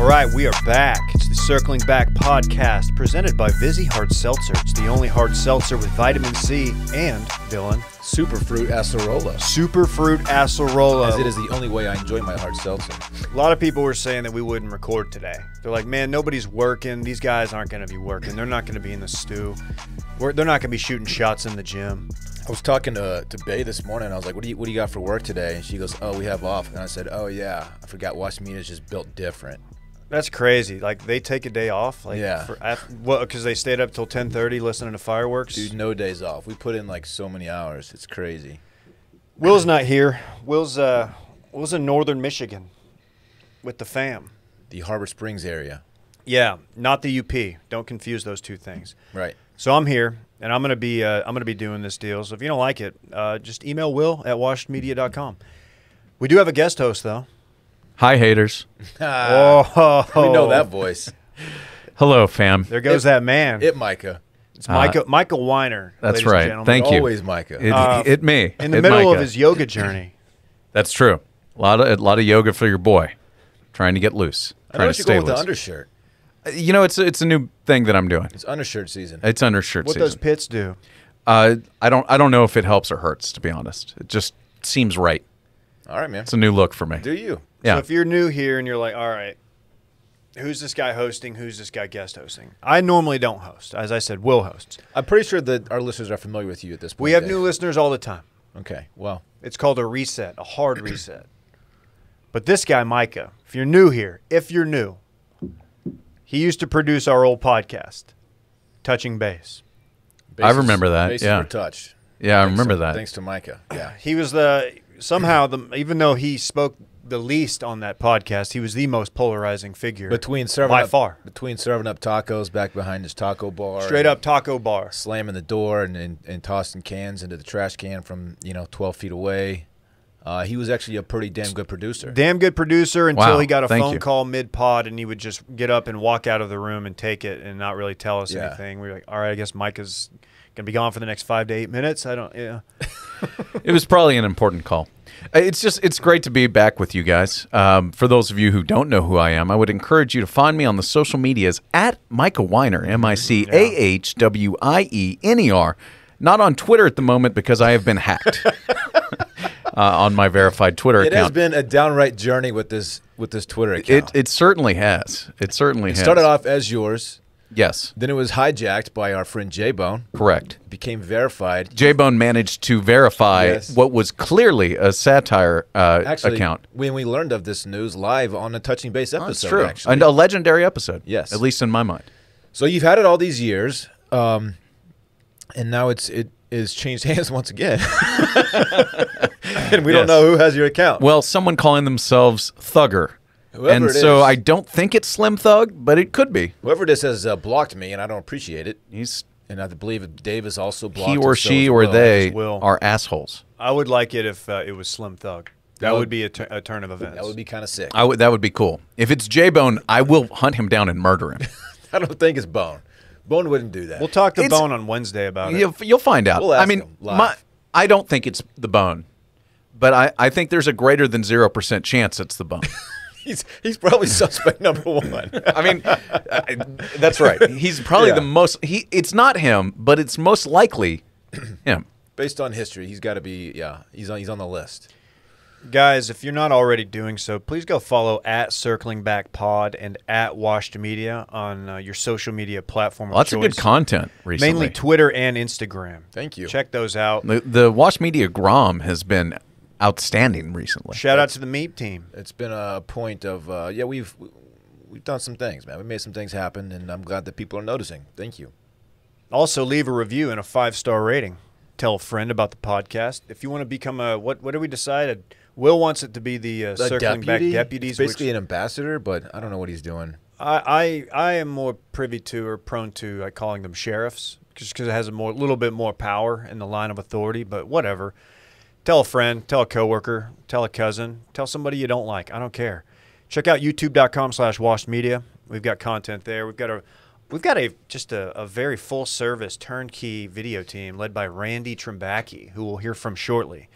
right, we are back. It's the Circling Back podcast presented by Vizzy Hard Seltzer. It's the only hard seltzer with vitamin C and, Dillon, Superfruit acerola. Superfruit acerola. As it is the only way I enjoy my hard seltzer. A lot of people were saying that we wouldn't record today. They're like, man, nobody's working. These guys aren't going to be working. They're not going to be in the stew. They're not going to be shooting shots in the gym. I was talking to Bay this morning. I was like, what do you got for work today? And she goes, oh, we have off. And I said, oh, yeah. I forgot Washmeda's just built different. That's crazy. Like, they take a day off? Like, yeah. Because they stayed up till 10:30 listening to fireworks? Dude, no days off. We put in, like, so many hours. It's crazy. Will's not here. Will's in northern Michigan with the fam. The Harbor Springs area. Yeah, not the UP. Don't confuse those two things. Right. So I'm here, and I'm gonna be doing this deal. So if you don't like it, just email will@washedmedia.com. We do have a guest host though. Hi, haters. Oh, we know that voice. Hello, fam. There goes that man. Micah. It's Micah Wiener. That's ladies right. And gentlemen. Thank you. Always Micah. It me. In the It middle of Micah. his yoga journey. That's true. A lot of yoga for your boy. Trying to get loose. I know Trying you to go stay with the loose. undershirt. You know, it's a new thing that I'm doing. It's undershirt season. It's undershirt What season. does Pitts do? I don't know if it helps or hurts, to be honest. It just seems right. All right, man. It's a new look for me. Do you? Yeah. So if you're new here and you're like, all right, who's this guy hosting? Who's this guy guest hosting? I normally don't host. As I said, Will hosts. I'm pretty sure that our listeners are familiar with you at this point. We have Dave. new listeners all the time. Okay, well. It's called a reset, a hard reset. But this guy, Micah, if you're new here, he used to produce our old podcast, Touching Base. I remember that, Bases yeah. were touched. Yeah, I remember that. Thanks to Micah. Yeah. He was even though he spoke the least on that podcast, he was the most polarizing figure Between serving by up tacos back behind his taco bar, Straight up taco bar. slamming the door and tossing cans into the trash can from 12 feet away. He was actually a pretty damn good producer. Damn good producer until Wow, he got a thank phone you. call mid-pod, and he would just get up and walk out of the room and take it and not really tell us Yeah. anything. We were like, all right, I guess Micah's going to be gone for the next 5 to 8 minutes. It was probably an important call. It's great to be back with you guys. For those of you who don't know who I am, I would encourage you to find me on the social medias at Micah Wiener, MicahWiener. Not on Twitter at the moment because I have been hacked on my verified Twitter It has account. been a downright journey with this Twitter account. It certainly has. It certainly has. started off as yours. Yes, Then it was hijacked by our friend J-Bone. correct. Became verified. J-Bone managed to verify Yes. what was clearly a satire Actually, account. when we learned of this news live on a Touching Base episode, That's true. actually. And a legendary episode. Yes. At least in my mind. So you've had it all these years, and now it is changed hands once again. And we don't Yes. know who has your account. Well, someone calling themselves Thugger. Whoever and it so is. I don't think it's Slim Thug, but it could be. Whoever this has blocked me, and I don't appreciate it. He's And I believe Dave is also blocked. he or and so she is or Will. they Will. are assholes. I would like it if it was Slim Thug. That would be a turn of events. That would be kind of sick. That would be cool. If it's J-Bone, I will hunt him down and murder him. I don't think it's Bone. Bone wouldn't do that. We'll talk to It's- Bone on Wednesday about it. You'll find out. We'll ask I mean, him live. I don't think it's the Bone, but I think there's a greater than 0% chance it's the Bone. He's probably suspect number one. I mean, that's right. He's probably Yeah. the most. It's not him, but it's most likely him. Based on history, he's got to be. Yeah, he's on the list. Guys, if you're not already doing so, please go follow at Circling Back Pod and at Washed Media on your social media platform Lots of good choice. content recently. Mainly Twitter and Instagram. Thank you. Check those out. The Wash Media Grom has been outstanding recently. Shout out to the Meep team. It's been a point of we've done some things, man. We made some things happen, and I'm glad that people are noticing. Thank you. Also, leave a review and a 5-star rating. Tell a friend about the podcast. If you want to become what did we decide? Will wants it to be the Circling Back Deputies. It's basically an ambassador, but I don't know what he's doing. I am more privy to or prone to calling them sheriffs just because it has a little bit more power in the line of authority, but whatever. Tell a friend, tell a coworker, tell a cousin, tell somebody you don't like. I don't care. Check out youtube.com/washedmedia. We've got content there. We've got a very full service turnkey video team led by Randy Trimbacki, who we'll hear from shortly.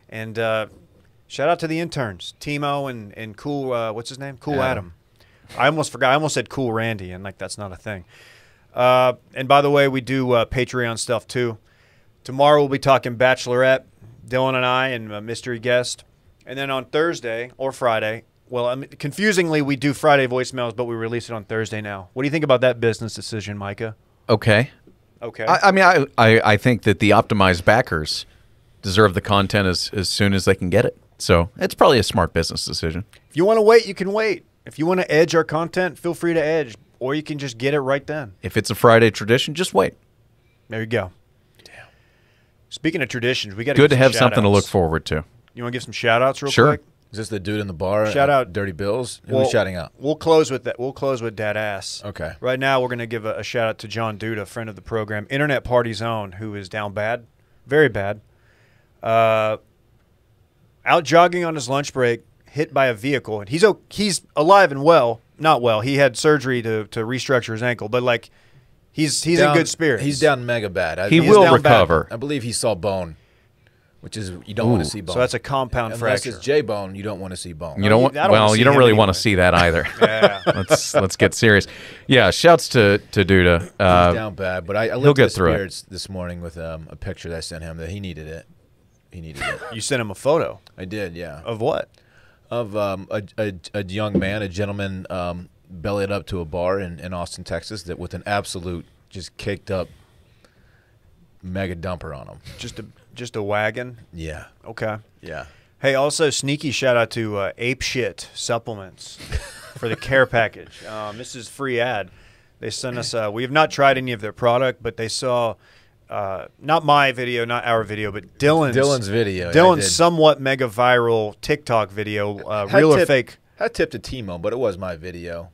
And shout out to the interns, Timo and Cool. What's his name? Cool Adam. I almost forgot. I almost said Cool Randy, and like that's not a thing. And by the way, we do Patreon stuff too. Tomorrow we'll be talking Bachelorette, Dylan and I, and a mystery guest. And then on Thursday or Friday, well, I mean, confusingly, we do Friday voicemails, but we release it on Thursday now. What do you think about that business decision, Micah? Okay. Okay. I mean, I think that the optimized backers deserve the content as soon as they can get it. So it's probably a smart business decision. If you want to wait, you can wait. If you want to edge our content, feel free to edge, or you can just get it right then. If it's a Friday tradition, just wait. There you go. Damn. Speaking of traditions, we got good to have something to look forward to. You want to give some shout-outs real sure. quick? Is this the dude in the bar? Shout out Dirty Bills. Who are we shouting out? We'll close with that. We'll close with Dad Ass. Okay. Right now, we're going to give a shout out to John Duda, friend of the program, Internet Party Zone, who is down bad, very bad. Out jogging on his lunch break, hit by a vehicle, and he's alive and well. Not well. He had surgery to restructure his ankle, but like he's in good spirits. He's down mega bad. He will recover. I believe he saw bone, which is you don't want to see bone. So that's a compound fracture. Unless it's J-bone, you don't want to see bone. You don't want. Well, you don't really want to see that either. Yeah. Let's get serious. Yeah. Shouts to Duda. He's down bad, but I lifted his through spirits this morning with a picture that I sent him that he needed it. He needed it. You sent him a photo. I did, yeah. Of what? Of a young man, a gentleman, bellied up to a bar in Austin, Texas, that with an absolute just caked up mega dumper on him. Just a wagon. Yeah. Okay. Yeah. Hey, also sneaky shout out to Ape Shit Supplements for the care package. This is free ad. They sent us. We have not tried any of their product, but they saw not my video, not our video, but Dylan's video. Dylan's somewhat mega viral TikTok video. Real or fake? I tipped a T-Mo, but it was my video.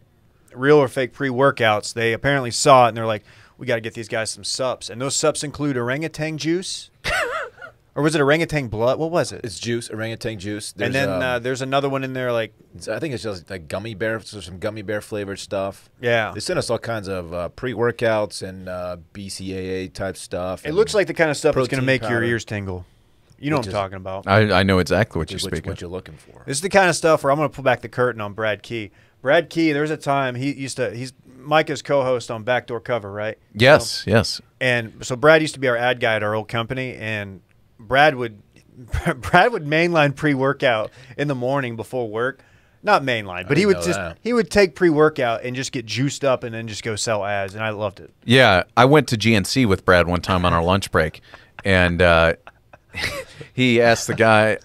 Real or fake pre-workouts. They apparently saw it and they're like, we got to get these guys some sups. And those sups include orangutan juice. Or was it orangutan blood? What was it? It's juice, orangutan juice. And then there's another one in there like... I think it's just like gummy bear, so some gummy bear flavored stuff. Yeah. They sent us all kinds of pre-workouts and BCAA type stuff. It looks like the kind of stuff that's going to make powder. your ears tingle. You know what I'm talking about. I know exactly what you're speaking. What you're looking for. This is the kind of stuff where I'm going to pull back the curtain on Brad Key. Brad Key, there's a time he's Micah's co-host on Backdoor Cover, right? Yes, yes. And so Brad used to be our ad guy at our old company, and Brad would mainline pre-workout in the morning before work. Not mainline, but he would take pre-workout and just get juiced up and then just go sell ads, and I loved it. Yeah, I went to GNC with Brad one time on our lunch break, and he asked the guy.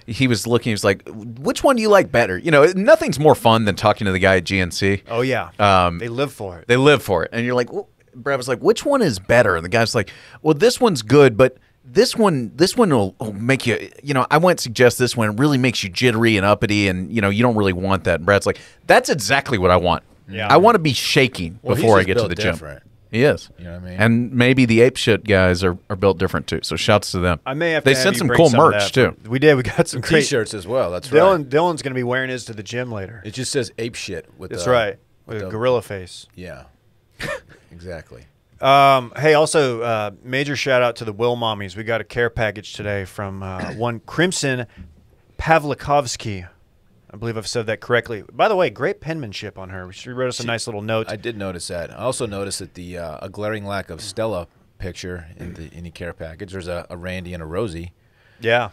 He was looking. He was like, "Which one do you like better?" You know, nothing's more fun than talking to the guy at GNC. Oh yeah, they live for it. They live for it, and you're like, well, Brad was like, "Which one is better?" And the guy's like, "Well, this one's good, but this one will make you. You know, I wouldn't suggest this one. It really makes you jittery and uppity, and you know, you don't really want that." And Brad's like, "That's exactly what I want. Yeah, I want to be shaking before I get to the gym." He is. You know what I mean? And maybe the ape shit guys are built different too. So shouts to them. I may have. They to sent have some you cool bring merch of too. We did. We got some great T-shirts as well. That's right. Dylan's going to be wearing his to the gym later. It just says ape shit with. That's right. With a gorilla face. Yeah. Exactly. Hey, also major shout out to the Will Mommies. We got a care package today from one Crimson Pavlikovsky. I believe I've said that correctly. By the way, great penmanship on her. She wrote us a nice little note. I did notice that. I also noticed that a glaring lack of Stella picture in the care package. There's a Randy and a Rosie. Yeah.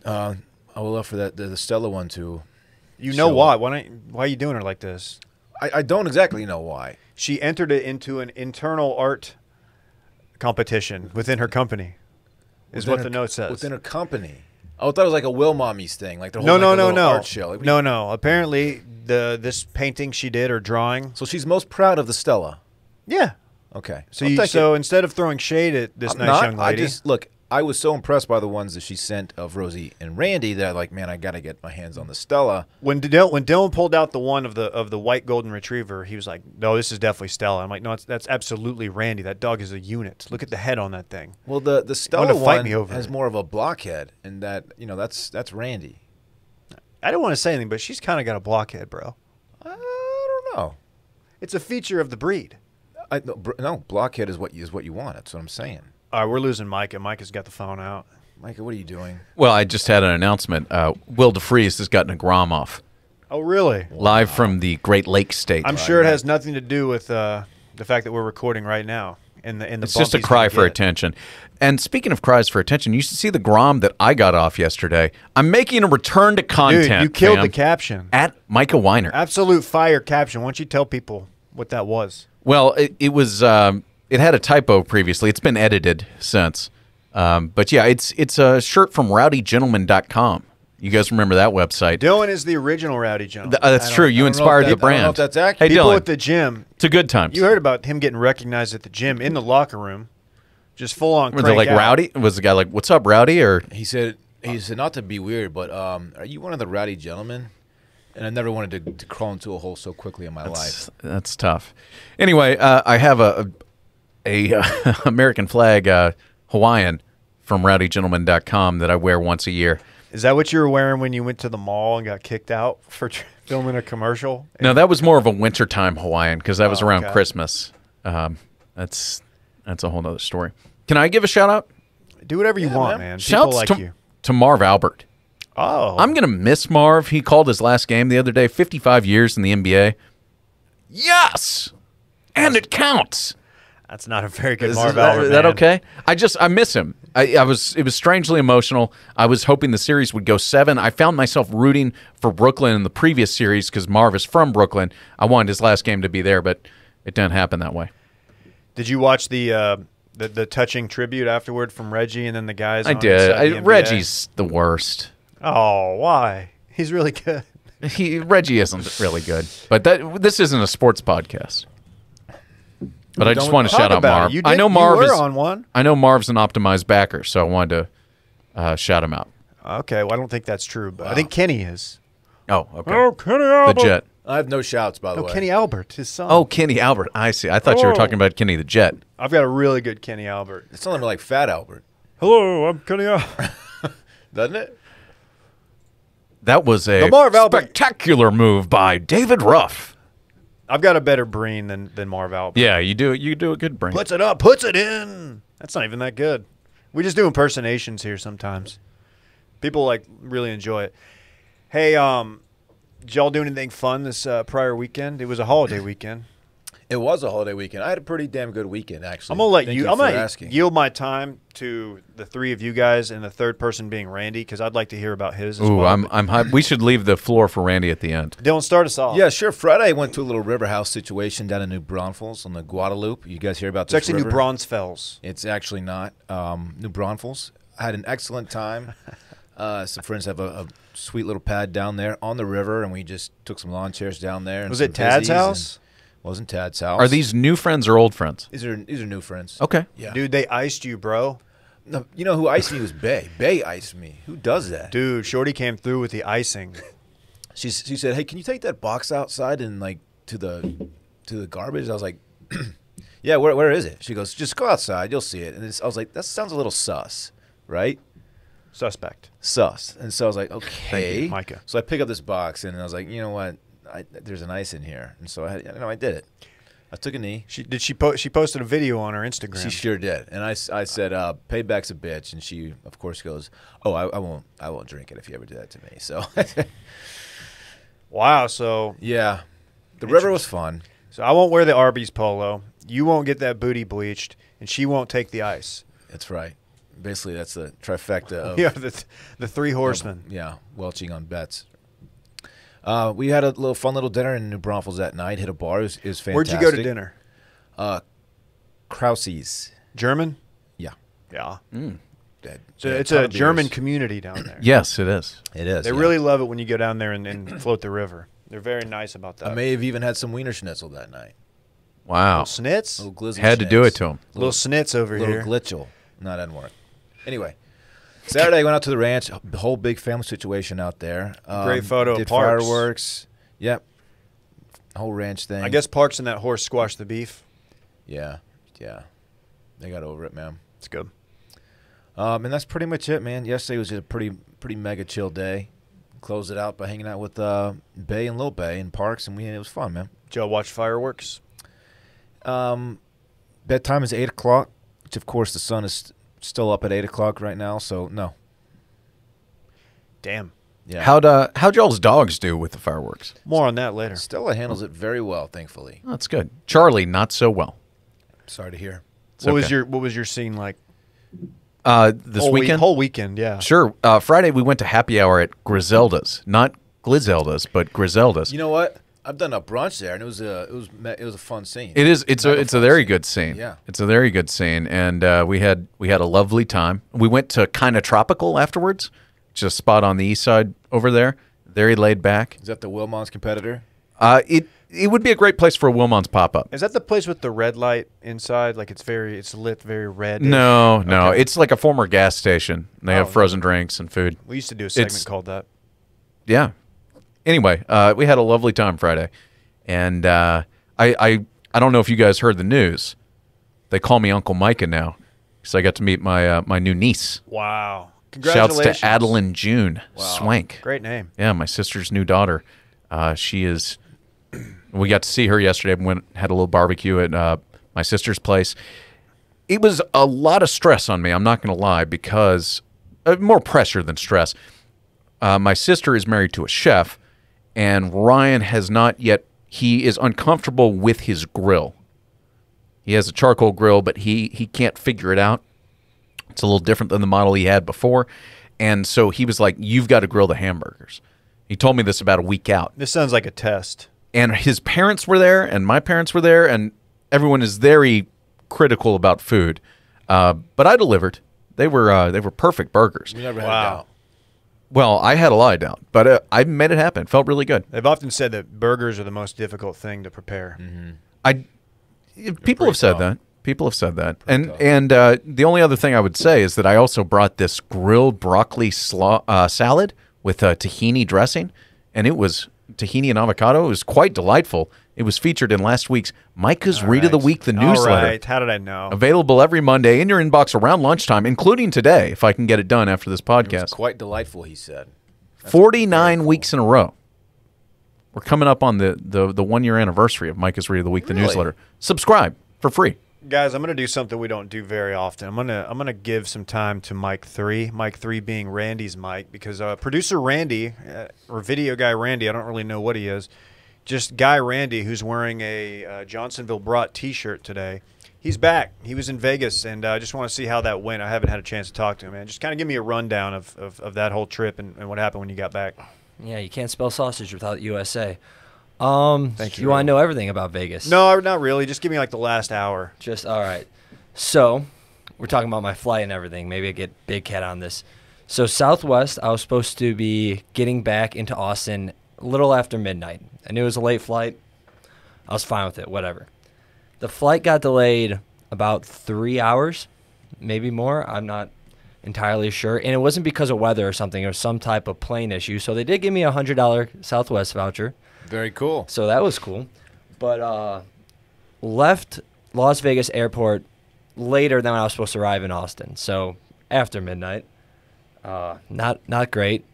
I would love for the Stella one to. You know why? Why are you doing her like this? I don't exactly know why. She entered it into an internal art competition within her company. Is what the note says. Within her company. Oh, I thought it was like a Will Mommies thing, like they're no, holding no, like a no, little no, art show. Like, no. Apparently, this painting she did or drawing. So she's most proud of the Stella. Yeah. Okay. So instead of throwing shade at this nice young lady, I was so impressed by the ones that she sent of Rosie and Randy that like, man, I got to get my hands on the Stella. When Dylan pulled out the one of the white golden retriever, he was like, "No, this is definitely Stella." I'm like, "No, that's absolutely Randy. That dog is a unit. Look at the head on that thing." Well, the Stella one has more of a blockhead, and that that's Randy. I don't want to say anything, but she's kind of got a blockhead, bro. I don't know. It's a feature of the breed. No, blockhead is what you want. That's what I'm saying. All right, we're losing Micah. Micah's got the phone out. Micah, what are you doing? Well, I just had an announcement. Will DeFreeze has gotten a Gromov. Oh, really? live from the Great Lakes state. I'm sure it has nothing to do with the fact that we're recording right now. It's just a cry for attention. And speaking of cries for attention, you should see the grom that I got off yesterday. I'm making a return to content. Dude, you killed fam, the caption. at Micah Wiener. Absolute fire caption. Why don't you tell people what that was? Well, it was. It had a typo previously. It's been edited since. But yeah, it's a shirt from rowdygentleman.com. You guys remember that website? Dylan is the original Rowdy Gentleman. That's true. You inspired the brand. I don't know if that's accurate. Hey, People Dylan, at the gym. it's a good time. You heard about him getting recognized at the gym in the locker room, just full on. Were they like Rowdy? Was the guy like, "What's up, Rowdy?" Or He said not to be weird, but are you one of the rowdy gentlemen? And I never wanted to crawl into a hole so quickly in my life. that's tough. Anyway, I have a American flag Hawaiian from rowdygentleman.com that I wear once a year. Is that what you were wearing when you went to the mall and got kicked out for filming a commercial? No, that was more of a wintertime Hawaiian because that was around okay. Christmas. That's a whole other story. Can I give a shout out? Do whatever you want, man. People Shouts like you. to Marv Albert. Oh. I'm going to miss Marv. He called his last game the other day, 55 years in the NBA. Yes! And it counts. That's not a very good Is Marv Albert, that man. okay? I miss him. It was strangely emotional. I was hoping the series would go 7. I found myself rooting for Brooklyn in the previous series because Marv is from Brooklyn. I wanted his last game to be there, but it didn't happen that way. Did you watch the touching tribute afterward from Reggie and then the guys? I on did. inside the NBA? Reggie's the worst. Oh, why? He's really good. Reggie isn't really good, but this isn't a sports podcast. But I just want to shout out Marv. I know Marv is on one. I know Marv's an optimized backer, so I wanted to shout him out. Okay, well I don't think that's true, but I think Kenny is. Oh, okay. Oh, Kenny Albert. The Jet. I have no shouts, by the No, way. Kenny Albert, his son. Oh, Kenny Albert. I see. I thought you were talking about Kenny the Jet. I've got a really good Kenny Albert. It's something like Fat Albert, Hello, I'm Kenny Albert. doesn't it? That was a The Marv Albert. spectacular move by David Ruff. I've got a better brain than Marv Albert. Yeah, you do a good bring. Puts it up, puts it in. That's not even that good. We just do impersonations here sometimes. People like really enjoy it. Hey, did y'all do anything fun this prior weekend? It was a holiday weekend. It was a holiday weekend. I had a pretty damn good weekend, actually. I'm gonna let Thank you. you I'm for gonna asking. yield my time to the three of you guys, and the third person being Randy, because I'd like to hear about his. As Ooh, well. I'm hyped. We should leave the floor for Randy at the end. Dylan, start us off. Yeah, sure. Friday, I went to a little river house situation down in New Braunfels on the Guadalupe. You guys hear about It's this actually river? New Braunfels. It's actually not. New Braunfels. I had an excellent time. Some friends have a sweet little pad down there on the river, and we just took some lawn chairs down there. And Was some it Tad's fizzies, house? and- Wasn't Tad's house. Are these new friends or old friends? These are new friends. Okay. Yeah. Dude, they iced you, bro. No, you know who iced me was Bay. Bay iced me. Who does that? Dude, Shorty came through with the icing. She said, "Hey, can you take that box outside and like to the garbage?" I was like, "Yeah, where is it?" She goes, "Just go outside, you'll see it." And I was like, "That sounds a little sus, right?" Suspect. Sus. And so I was like, "Okay." Thank you, Micah. So I pick up this box and I was like, "You know what? There's an ice in here." And so I did it. I took a knee. She posted a video on her Instagram. She sure did. And I said, "Payback's a bitch." And she, of course, goes, "Oh, I won't drink it if you ever do that to me." So, Wow. So yeah, the river was fun. So I won't wear the Arby's polo. You won't get that booty bleached, and she won't take the ice. That's right. Basically, that's the trifecta of Yeah, the three horsemen. yeah, welching on bets. We had a fun little dinner in New Braunfels that night. Hit a bar. It was fantastic. Where'd you go to dinner? Krause's. German? Yeah. Yeah. So It's a German community down there. Yes, it is. It is. They yeah. really love it when you go down there and float the river. They're very nice about that. I may have even had some Wiener Schnitzel that night. Wow. Little snits? Little glizzy Had to do it to him. Little snits over little here. glitchel. No, that didn't work. Anyway, Saturday I went out to the ranch. The whole big family situation out there. Great photo of Did Parks. fireworks. Yep. Whole ranch thing. I guess Parks and that horse squashed the beef. Yeah. Yeah. They got over it, man. It's good. And that's pretty much it, man. Yesterday was just a pretty mega chill day. Closed it out by hanging out with Bay and Lil Bay and Parks, and it was fun, man. Did y'all watch fireworks? Bedtime is 8 o'clock, which of course the sun is still up at 8 o'clock right now. So no. Damn. Yeah. How'd y'all's dogs do with the fireworks? More on that later. Stella handles it very well, thankfully. Oh, that's good. Charlie, not so well. Sorry to hear. What was your scene like? This weekend? Whole weekend, yeah. Sure. Friday we went to happy hour at Griselda's, not Glizelda's, but Griselda's. You know what? I've done a brunch there, and it was a fun scene. It is. It's a very good scene. Yeah, it's a very good scene, and we had a lovely time. We went to Kinda Tropical afterwards, just spot on the east side over there. Very laid back. Is that the Wilmon's competitor? It would be a great place for a Wilmon's pop up. Is that the place with the red light inside? Like it's lit very red. No, Okay. it's like a former gas station. They have frozen drinks and food. We used to do a segment called that. Yeah. Anyway, we had a lovely time Friday, and I don't know if you guys heard the news. They call me Uncle Micah now because I got to meet my new niece. Wow! Congratulations. Shouts to Adeline June Swank. Great name. Yeah, my sister's new daughter. She is. We got to see her yesterday. We had a little barbecue at my sister's place. It was a lot of stress on me. I'm not going to lie, because more pressure than stress. My sister is married to a chef, and Ryan has not yet. He is uncomfortable with his grill. He has a charcoal grill, but he can't figure it out. It's a little different than the model he had before, and so he was like, "You've got to grill the hamburgers." He told me this about a week out. This sounds like a test. And his parents were there, and my parents were there, and everyone is very critical about food. But I delivered. They were perfect burgers. You never had a doubt. Well, I had a lot of doubt, but I made it happen. It felt really good. They've often said that burgers are the most difficult thing to prepare. Mm-hmm. People have said that. People have said that. And the only other thing I would say is that I also brought this grilled broccoli salad with tahini dressing, and it was tahini and avocado. It was quite delightful. It was featured in last week's Micah's Read of the Week, the newsletter. All right. How did I know? Available every Monday in your inbox around lunchtime, including today, if I can get it done after this podcast. It was quite delightful, he said. That's 49 weeks in a row. We're coming up on the 1 year anniversary of Micah's Read of the Week, the newsletter. Subscribe for free. Guys, I'm going to do something we don't do very often. I'm going to give some time to Mike 3. Mike 3 being Randy's mic, because producer Randy, or video guy Randy, I don't really know what he is, just guy Randy, who's wearing a Johnsonville Brat t-shirt today. He's back. He was in Vegas, and I just want to see how that went. I haven't had a chance to talk to him, man. Just kind of give me a rundown of that whole trip and what happened when you got back. Yeah, you can't spell sausage without USA. Thank you. You want to know everything about Vegas? No, not really. Just give me like the last hour. Just all right. So we're talking about my flight and everything. Maybe I get Big Cat on this. So Southwest, I was supposed to be getting back into Austin a little after midnight. I knew it was a late flight. I was fine with it, whatever. The flight got delayed about 3 hours, maybe more. I'm not entirely sure. And it wasn't because of weather or something. It was some type of plane issue. So they did give me a $100 Southwest voucher. Very cool. So that was cool. But left Las Vegas airport later than when I was supposed to arrive in Austin. So after midnight. Not great.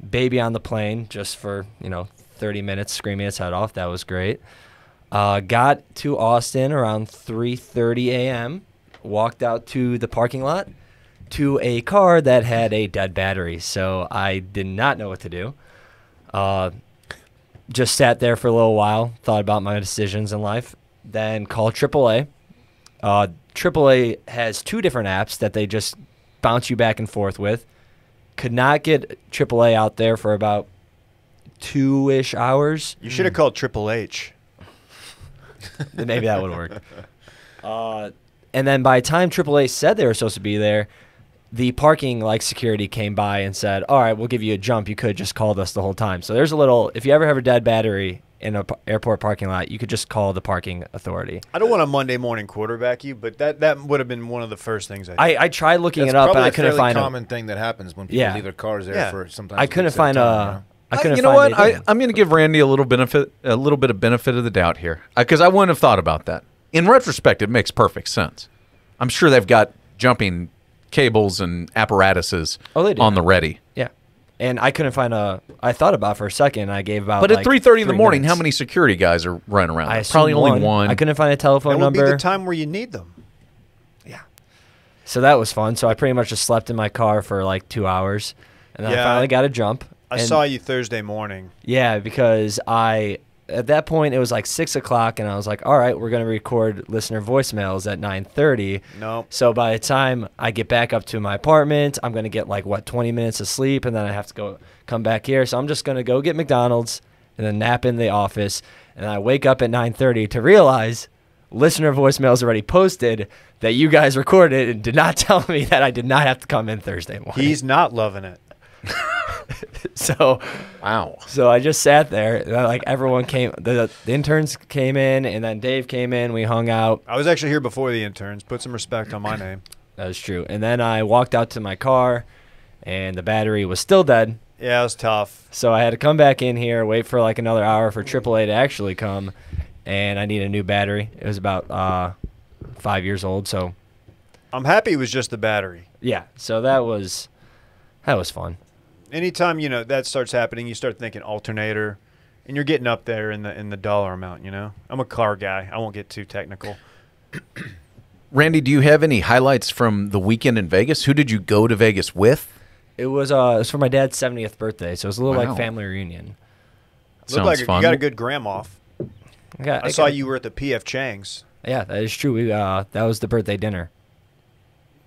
Baby on the plane just for, 30 minutes screaming its head off. That was great. Got to Austin around 3:30 a.m. Walked out to the parking lot to a car that had a dead battery. So I did not know what to do. Just sat there for a little while, thought about my decisions in life, then called AAA. AAA has two different apps that they just bounce you back and forth with. Could not get AAA out there for about 2-ish hours. You should have called Triple H. Maybe that would work. And then by the time AAA said they were supposed to be there, the parking security came by and said, all right, we'll give you a jump. You could have just called us the whole time. So there's a little, if you ever have a dead battery in an airport parking lot, you could just call the parking authority. I don't want to Monday morning quarterback you, but that would have been one of the first things I did. I tried looking That's it up, and probably I couldn't find a common thing that happens when people leave their cars there for sometimes. I couldn't find a. I couldn't you know find what? anything. I'm going to give Randy a little bit of benefit of the doubt here, because I wouldn't have thought about that. In retrospect, it makes perfect sense. I'm sure they've got jumping cables and apparatuses on the ready. Yeah, and I couldn't find a. I thought about it for a second. And I gave about. But at 3:30 in the morning, minutes. how many security guys are running around? I Probably assumed only one. I couldn't find a telephone That would number. be the time where you need them. Yeah. So that was fun. So I pretty much just slept in my car for 2 hours, and then I finally got a jump. I saw you Thursday morning. Yeah, because at that point, it was like 6 o'clock, and I was like, all right, we're going to record listener voicemails at 9:30. No. So by the time I get back up to my apartment, I'm going to get 20 minutes of sleep, and then I have to come back here. So I'm just going to go get McDonald's and then nap in the office. And I wake up at 9:30 to realize listener voicemails already posted that you guys recorded and did not tell me that I did not have to come in Thursday morning. He's not loving it. So Wow. So I just sat there. Everyone came. The interns came in, and then Dave came in. We hung out. I was actually here before the interns. Put some respect on my name. That was true. And then I walked out to my car, and the battery was still dead. Yeah, it was tough. So I had to come back in here, wait for another hour for AAA to actually come, and I need a new battery. It was about 5 years old. So I'm happy it was just the battery. yeah. So that was fun. Anytime that starts happening, you start thinking alternator, and you're getting up there in the dollar amount. I'm a car guy. I won't get too technical. Randy, do you have any highlights from the weekend in Vegas? Who did you go to Vegas with? It was for my dad's 70th birthday, so it was a little Wow. family reunion. Looked Sounds like fun. you got a good gram off. I saw got- you were at the P.F. Chang's. Yeah, that is true. That was the birthday dinner.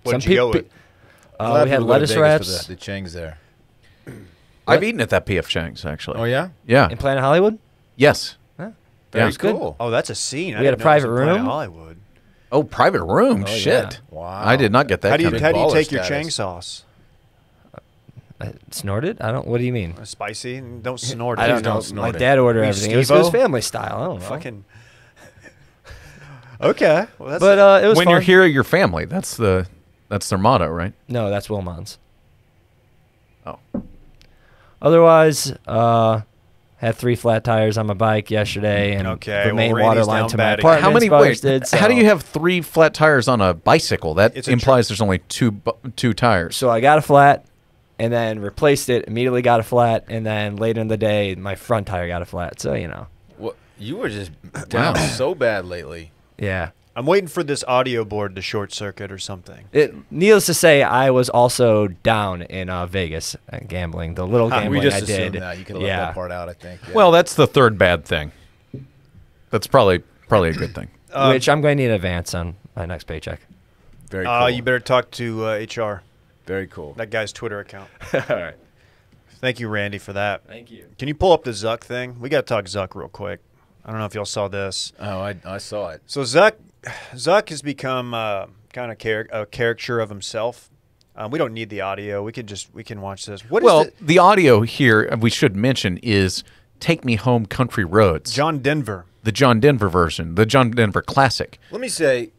What did you go with? We had lettuce wraps The Chang's there. I've eaten at that P.F. Chang's, actually. Oh, yeah? Yeah. in Planet Hollywood. Yes. Very Yeah. cool. Oh, that's a scene. We had a private room? Hollywood. Oh, private room. Oh, Shit. yeah. Wow. I did not get that. How do you kind Big of baller take your status. Chang sauce? I snorted? I don't. What do you mean? Spicy? Don't snort. I Please don't know. snort My it. dad ordered Were you everything. It was Steve-O? family style. I don't know. Fucking. Okay. Well, that's But it was when fun. you're here at your family, that's their motto, right? No, that's Wilmon's. Oh. Otherwise, had 3 flat tires on my bike yesterday, and Okay, the well, main Randy's water line down to my bad again. apartment. How many? sputters Wait, did, how do so- you have 3 flat tires on a bicycle? That It's a implies there's only two tires. So I got a flat, and then replaced it. Immediately got a flat, and then later in the day, my front tire got a flat. So What, you were just down so bad lately. yeah. I'm waiting for this audio board to short circuit or something. Needless to say, I was also down in Vegas gambling. The little Huh, gambling We just I assumed did. that. You could have left that part out, I think. Yeah. Well, that's the third bad thing. That's probably a good thing. Which I'm going to need an advance on my next paycheck. very cool. You better talk to HR. Very cool. That guy's Twitter account. All right. Thank you, Randy, for that. Thank you. Can you pull up the Zuck thing? We got to talk Zuck real quick. I don't know if y'all saw this. Oh, I saw it. So Zuck has become kind of a caricature of himself. We don't need the audio. We can watch this. Well, the audio here we should mention is "Take Me Home, Country Roads," John Denver. the John Denver version, the John Denver classic. Let me say.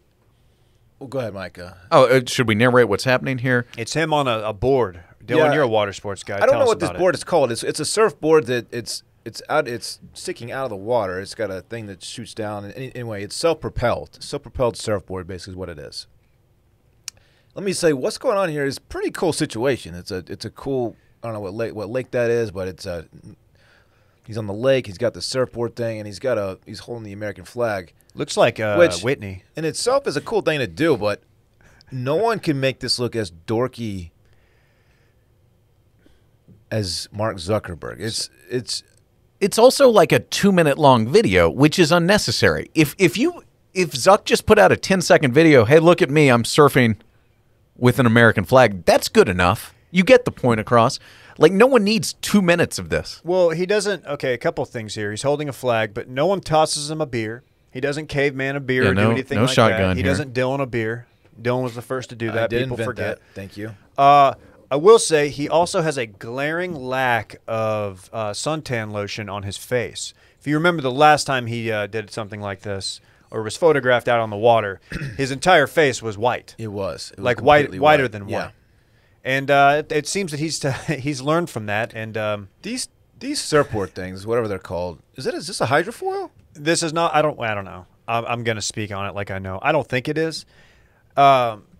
Well, go ahead, Micah. Oh, should we narrate what's happening here? It's him on a board. Dylan, Yeah. you're a water sports guy. I don't Tell know us what this about board it. is called. It's a surfboard that it's sticking out of the water. It's got a thing that shoots down. And anyway, it's self-propelled. Self-propelled surfboard, basically, is what it is. Let me say, what's going on here is a pretty cool situation. It's a cool. I don't know what lake that is, but it's a. He's on the lake. He's got the surfboard thing, and he's holding the American flag. Looks like Which- Whitney. In itself is a cool thing to do, but no one can make this look as dorky as Mark Zuckerberg. It's also like a 2-minute long video, which is unnecessary. If Zuck just put out a 10-second video, hey, look at me, I'm surfing with an American flag, that's good enough. You get the point across. Like, no one needs 2 minutes of this. Well, he doesn't. Okay, a couple things here. He's holding a flag, but no one tosses him a beer. He doesn't caveman a beer Yeah, or do no- anything no like shotgun that. He here. doesn't Dylan a beer. Dylan was the first to do that. I did People invent forget. that. Thank you. I will say he also has a glaring lack of suntan lotion on his face. If you remember the last time he did something like this or was photographed out on the water, his entire face was white. It was Like completely whiter than yeah. white. And it seems that he's learned from that. And These surfboard things, whatever they're called, is this a hydrofoil? this is not. I don't know. I'm going to speak on it like I know. I don't think it is.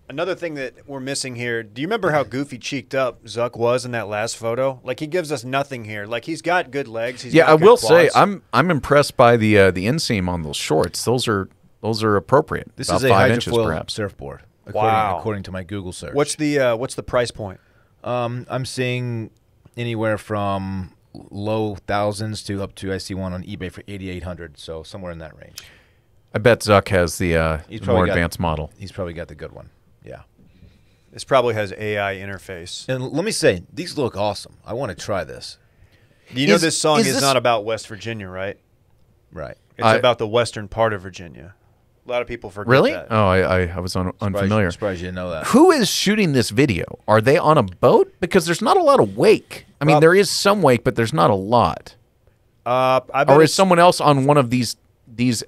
Another thing that we're missing here. Do you remember how goofy cheeked up Zuck was in that last photo? Like he gives us nothing here. Like he's got good legs. He's got I good will say quads. I'm impressed by the inseam on those shorts. Those are appropriate. This About is a 5 inches, hydrofoil perhaps. surfboard. Wow. According to my Google search. What's the price point? I'm seeing anywhere from low thousands to up to, I see one on eBay for 8,800. So somewhere in that range. I bet Zuck has the He's probably more got- advanced model. He's probably got the good one. Yeah. This probably has AI interface. And let me say, these look awesome. I want to try this. You know Is- this song is is this- not about West Virginia, right? Right. It's about the western part of Virginia. A lot of people forget Really? that. Oh, I was unfamiliar. Surprised you didn't know that. Who is shooting this video? Are they on a boat? Because there's not a lot of wake. I mean, Well- there is some wake, but there's not a lot. I bet Or is it's- someone else on one of these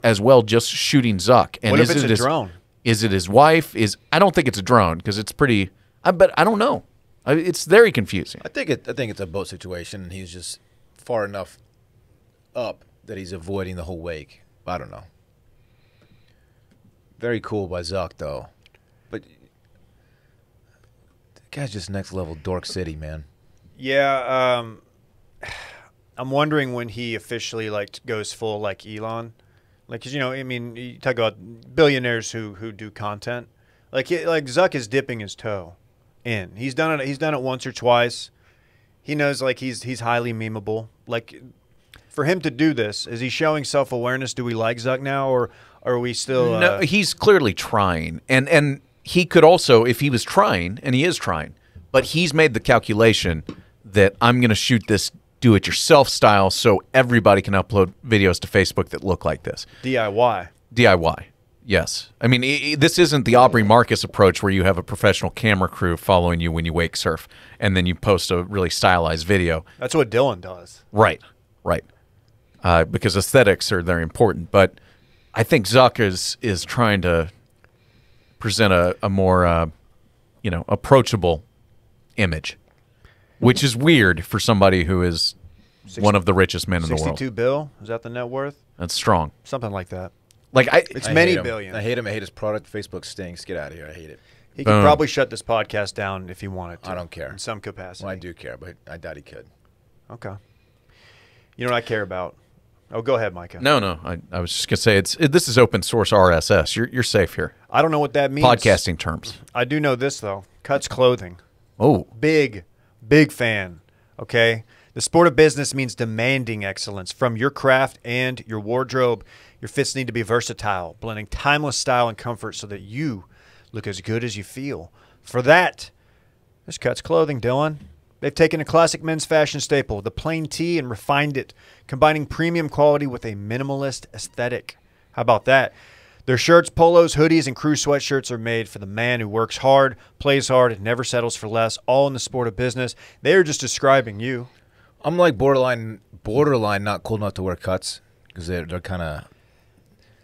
as well, just shooting Zuck? And What if is it's it a his- drone? Is it his wife? I don't think it's a drone because it's pretty. But I don't know. It's very confusing. I think it's a boat situation, and he's just far enough up that he's avoiding the whole wake. I don't know. Very cool by Zuck, though. But the guy's just next level dork city, man. Yeah, I'm wondering when he officially goes full like Elon, 'cause I mean, you talk about billionaires who do content, like Zuck is dipping his toe in. He's done it. He's done it once or twice. He knows he's highly memeable. For him to do this, is he showing self-awareness? Do we like Zuck now, or are we still? No, he's clearly trying, and he could also, if he was trying, and he is trying, but he's made the calculation that I'm going to shoot this do-it-yourself style, so everybody can upload videos to Facebook that look like this. DIY. DIY, yes. I mean, this isn't the Aubrey Marcus approach where you have a professional camera crew following you when you wake surf, and then you post a really stylized video. That's what Dillon does. Right. Because aesthetics are very important. But I think Zuck is trying to present a more approachable image, which is weird for somebody who is one of the richest men in the world. 62 bill, is that the net worth? That's strong. Something like that. It's I many hate him. billion. I hate him. I hate his product. Facebook stinks. Get out of here. I hate it. He could Boom. probably shut this podcast down if he wanted to. I don't care. In some capacity. Well, I do care, but I doubt he could. Okay. You know what I care about? Oh, go ahead, Micah. No. I was just gonna say this is open source RSS. You're safe here. I don't know what that means. Podcasting terms. I do know this, though. Cuts Clothing. Oh, Big fan. Okay? The sport of business means demanding excellence from your craft and your wardrobe. Your fits need to be versatile, blending timeless style and comfort so that you look as good as you feel. For that, there's Cuts Clothing, Dillon. They've taken a classic men's fashion staple, the plain tee, and refined it, combining premium quality with a minimalist aesthetic. How about that? Their shirts, polos, hoodies, and crew sweatshirts are made for the man who works hard, plays hard, and never settles for less, all in the sport of business. They are just describing you. I'm like borderline not cool enough to wear cuts because they're kind of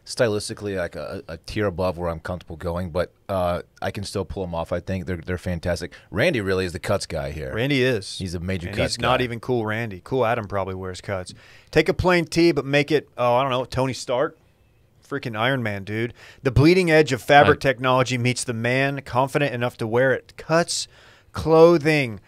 stylistically like a tier above where I'm comfortable going, but I can still pull them off. I think they're fantastic. Randy really is the cuts guy here. Randy is. He's a major and cuts he's not guy. even Cool Randy. Cool Adam probably wears cuts. Take a plain tee, but make it, I don't know, Tony Stark. Freaking Iron Man, dude. The bleeding edge of fabric technology meets the man confident enough to wear it. Cuts Clothing.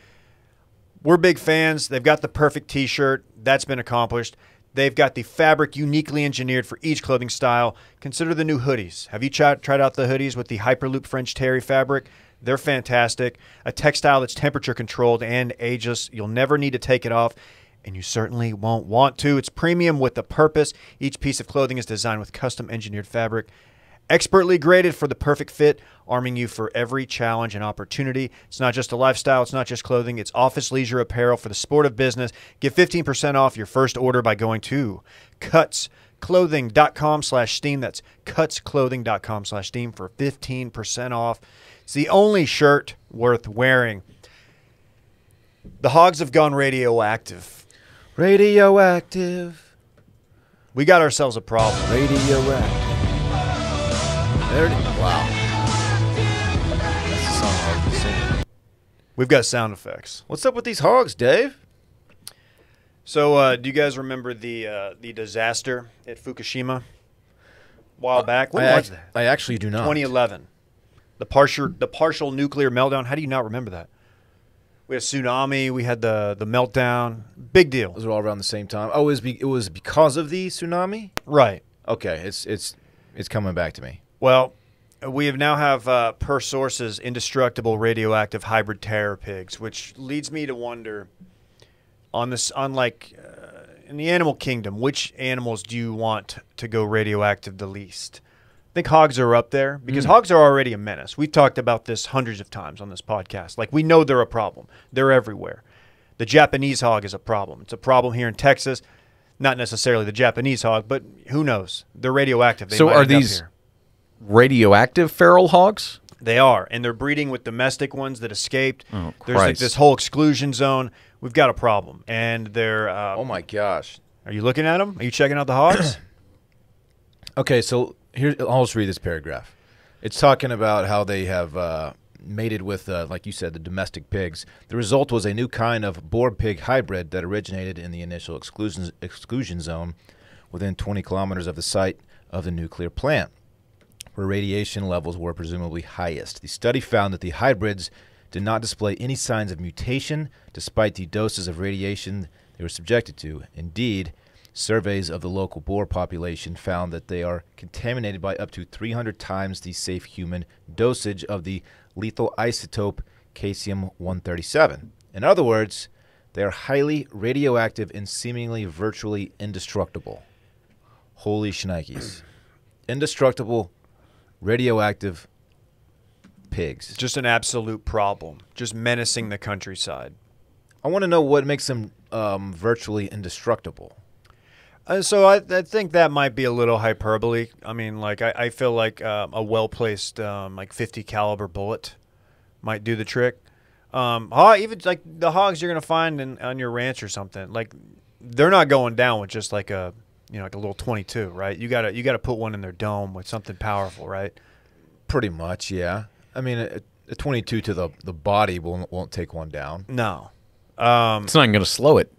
We're big fans. They've got the perfect T-shirt. That's been accomplished. They've got the fabric uniquely engineered for each clothing style. Consider the new hoodies. Have you tried out the hoodies with the Hyperloop French Terry fabric? They're fantastic. A textile that's temperature controlled and ageless. You'll never need to take it off, and you certainly won't want to. It's premium with a purpose. Each piece of clothing is designed with custom engineered fabric, expertly graded for the perfect fit, arming you for every challenge and opportunity. It's not just a lifestyle. It's not just clothing. It's office leisure apparel for the sport of business. Get 15% off your first order by going to cutsclothing.com/steam. That's cutsclothing.com/steam for 15% off. It's the only shirt worth wearing. The Hogs have gone radioactive. Radioactive. We got ourselves a problem. Radioactive. There it is. Wow. That's the song I was singing. We've got sound effects. What's up with these hogs, Dave? So, do you guys remember the disaster at Fukushima a while back? When was that? I actually do not. 2011. The partial nuclear meltdown. How do you not remember that? We had a tsunami. We had the meltdown. Big deal. Those were all around the same time. Oh, it was because of the tsunami? Right. Okay, it's coming back to me. Well, we now have, per sources, indestructible radioactive hybrid terror pigs, which leads me to wonder, on this, in the animal kingdom, which animals do you want to go radioactive the least? I think hogs are up there because hogs are already a menace. We've talked about this hundreds of times on this podcast. Like, we know they're a problem. They're everywhere. The Japanese hog is a problem. It's a problem here in Texas. Not necessarily the Japanese hog, but who knows? They're radioactive. They So might are end up these here. radioactive feral hogs? They are, and they're breeding with domestic ones that escaped. Oh, There's like Christ. this whole exclusion zone. We've got a problem, and they're. Oh my gosh. Are you looking at them? Are you checking out the hogs? Okay, so here I'll just read this paragraph. It's talking about how they have mated with, like you said, the domestic pigs. The result was a new kind of boar-pig hybrid that originated in the initial exclusion zone within 20 kilometers of the site of the nuclear plant, where radiation levels were presumably highest. The study found that the hybrids did not display any signs of mutation despite the doses of radiation they were subjected to. Indeed, surveys of the local boar population found that they are contaminated by up to 300 times the safe human dosage of the lethal isotope caesium-137. In other words, they are highly radioactive and seemingly virtually indestructible. Holy shnikes. Indestructible, radioactive pigs. Just an absolute problem. Just menacing the countryside. I want to know what makes them virtually indestructible. So I think that might be a little hyperbole. I mean, like I feel like a well-placed like 50 caliber bullet might do the trick. Even like the hogs you're gonna find on your ranch or something, like they're not going down with just like a like a little 22, right? You gotta put one in their dome with something powerful, right? Pretty much, yeah. I mean, a 22 to the body won't take one down. No. It's not going to slow it.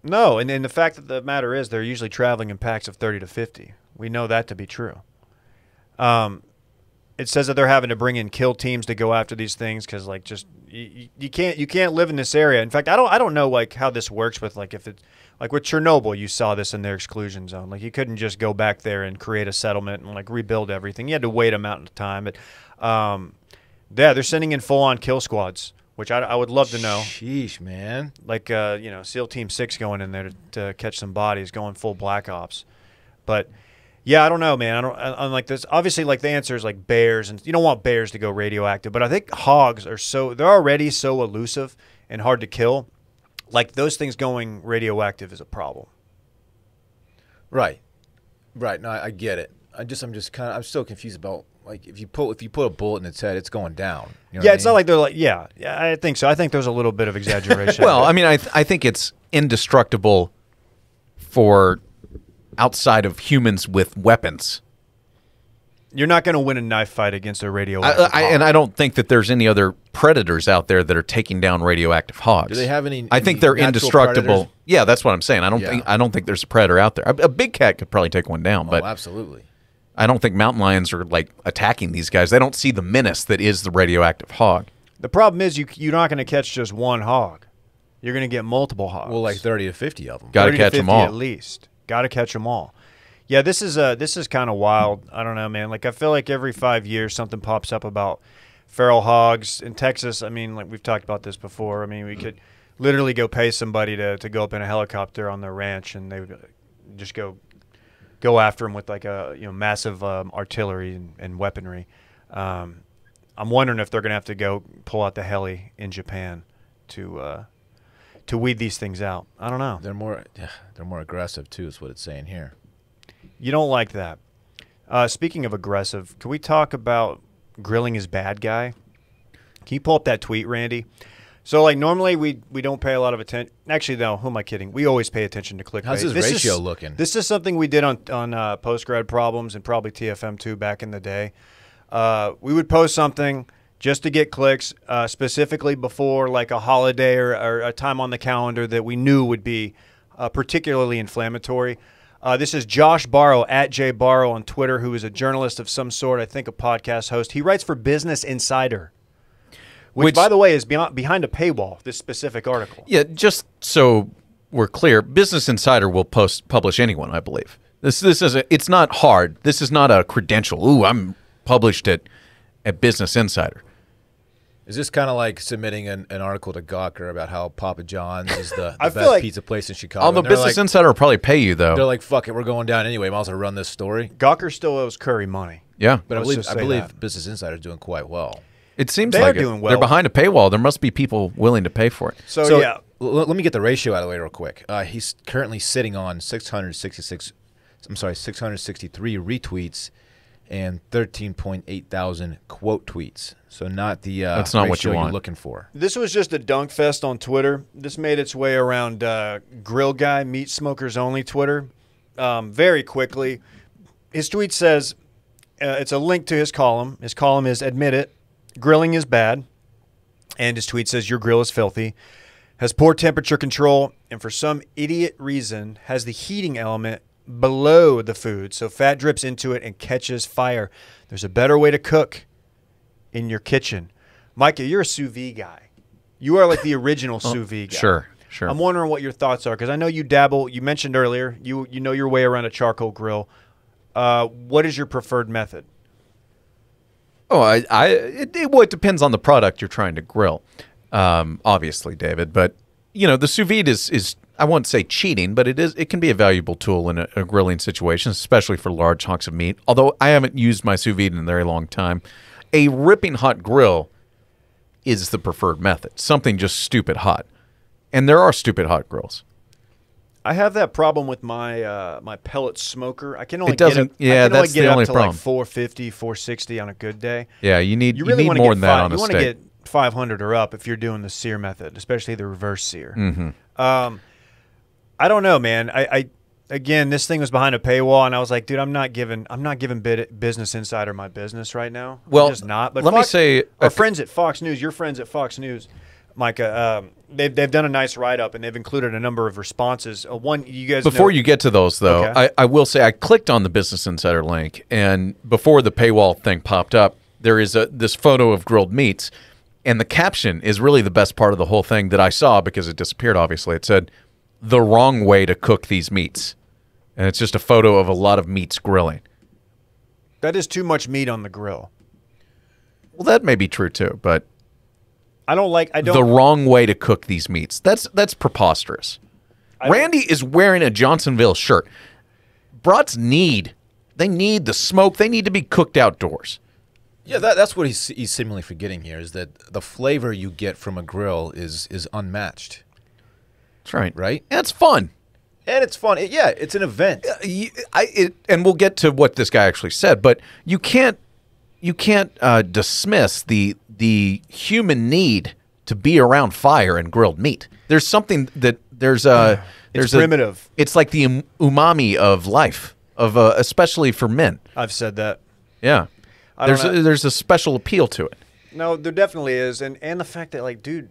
No, and the fact of the matter is they're usually traveling in packs of 30 to 50. We know that to be true. It says that they're having to bring in kill teams to go after these things because, like, just you can't live in this area. In fact, I don't know like how this works with like if it's like with Chernobyl, you saw this in their exclusion zone. Like you couldn't just go back there and create a settlement and like rebuild everything. You had to wait a mountain of time. But yeah, they're sending in full on kill squads, which I would love to know. Sheesh, man. Like, SEAL Team 6 going in there to catch some bodies, going full Black Ops. But, yeah, I don't know, man. I'm like this. Obviously, like, the answer is, like, bears. And you don't want bears to go radioactive. But I think hogs they're already so elusive and hard to kill. Like, those things going radioactive is a problem. Right. No, I get it. I'm still confused about, like, if you put a bullet in its head, it's going down. You know Yeah, what it's I not mean? like they're like, yeah, I think so. I think there's a little bit of exaggeration. Well, I mean, I think it's indestructible for outside of humans with weapons. You're not going to win a knife fight against a radioactive hog. And I don't think that there's any other predators out there that are taking down radioactive hogs. Do they have any? I think they're natural indestructible. predators? Yeah, that's what I'm saying. I don't think there's a predator out there. A big cat could probably take one down, but Oh, absolutely. I don't think mountain lions are like attacking these guys. They don't see the menace that is the radioactive hog. The problem is you're not going to catch just one hog. You're going to get multiple hogs. Well, like 30 to 50 of them. Got to 30 catch to them 50 all. at least. Got to catch them all. Yeah, this is kind of wild. I don't know, man. Like I feel like every 5 years something pops up about feral hogs in Texas. I mean, like we've talked about this before. I mean, we could literally go pay somebody to go up in a helicopter on their ranch, and they would just go after them with like a massive artillery and weaponry. I'm wondering if they're gonna have to go pull out the heli in Japan to weed these things out. I don't know. They're more aggressive too, is what it's saying here. You don't like that. Speaking of aggressive, can we talk about grilling his bad guy? Can you pull up that tweet, Randy? So, like, normally we don't pay a lot of attention. Actually, no, who am I kidding? We always pay attention to clickbait. How's his ratio looking? This is something we did on Postgrad Problems and probably TFM2 back in the day. We would post something just to get clicks, specifically before, like, a holiday or a time on the calendar that we knew would be particularly inflammatory. This is Josh Barrow, at J Barrow on Twitter, who is a journalist of some sort, I think a podcast host. He writes for Business Insider, which by the way, is behind a paywall, this specific article. Yeah, just so we're clear, Business Insider will publish anyone, I believe. It's not hard. This is not a credential. Ooh, I'm published at Business Insider. Is this kind of like submitting an article to Gawker about how Papa John's is the I feel best like pizza place in Chicago? All the And they're Business like, Insider will probably pay you, though. They're like, fuck it, we're going down anyway. Might as well run this story. Gawker still owes Curry money. Yeah. But Let's I just say believe that. Business Insider is doing quite well. It seems They like are doing well. They're behind a paywall. There must be people willing to pay for it. So yeah, let me get the ratio out of the way real quick. He's currently sitting on 663 retweets and 13.8 thousand quote tweets. So not the That's not what ratio you want. you're looking for. this was just a dunk fest on Twitter. This made its way around Grill Guy, Meat Smokers Only Twitter very quickly. His tweet says, it's a link to his column. His column is, admit it, grilling is bad. And his tweet says, your grill is filthy, has poor temperature control, and for some idiot reason has the heating element below the food, so fat drips into it and catches fire. There's a better way to cook in your kitchen. Micah, you're a sous vide guy. You are like the original sous vide guy. Sure. I'm wondering what your thoughts are, because I know you dabble. You mentioned earlier you know your way around a charcoal grill. What is your preferred method? Oh, it depends on the product you're trying to grill, obviously, David. But the sous vide is I won't say cheating, but it can be a valuable tool in a grilling situation, especially for large hunks of meat. Although I haven't used my sous vide in a very long time, a ripping hot grill is the preferred method. Something just stupid hot, and there are stupid hot grills. I have that problem with my my pellet smoker. I can only It doesn't- get it, yeah, I can that's only get the it up only to problem. like 450, 460 on a good day. Yeah, you need You really want to more get than that on a you want to steak. get 500 or up if you're doing the sear method, especially the reverse sear. Mm-hmm. I don't know, man. I again, this thing was behind a paywall, and I was like, dude, I'm not giving Business Insider my business right now. Well, I'm just not. But let me say, our friends at Fox News, your friends at Fox News, Micah, they've done a nice write up, and they've included a number of responses. One, you guys Before know, you get to those, though, Okay. I will say I clicked on the Business Insider link, and before the paywall thing popped up, there is this photo of grilled meats, and the caption is really the best part of the whole thing that I saw because it disappeared, obviously. It said, "The wrong way to cook these meats." And it's just a photo of a lot of meats grilling. that is too much meat on the grill. Well, that may be true, too, but I don't. the wrong way to cook these meats. That's preposterous. Randy is wearing a Johnsonville shirt. Brats need the smoke. They need to be cooked outdoors. Yeah, that's what he's seemingly forgetting here is that the flavor you get from a grill is unmatched. That's right. Right? And it's fun. And it's fun. It's an event. And we'll get to what this guy actually said, but you can't dismiss the human need to be around fire and grilled meat. There's something that It's primitive. It's like the umami of life, especially for men. I've said that. Yeah, I don't know. there's a special appeal to it. No, there definitely is, and the fact that, like, dude,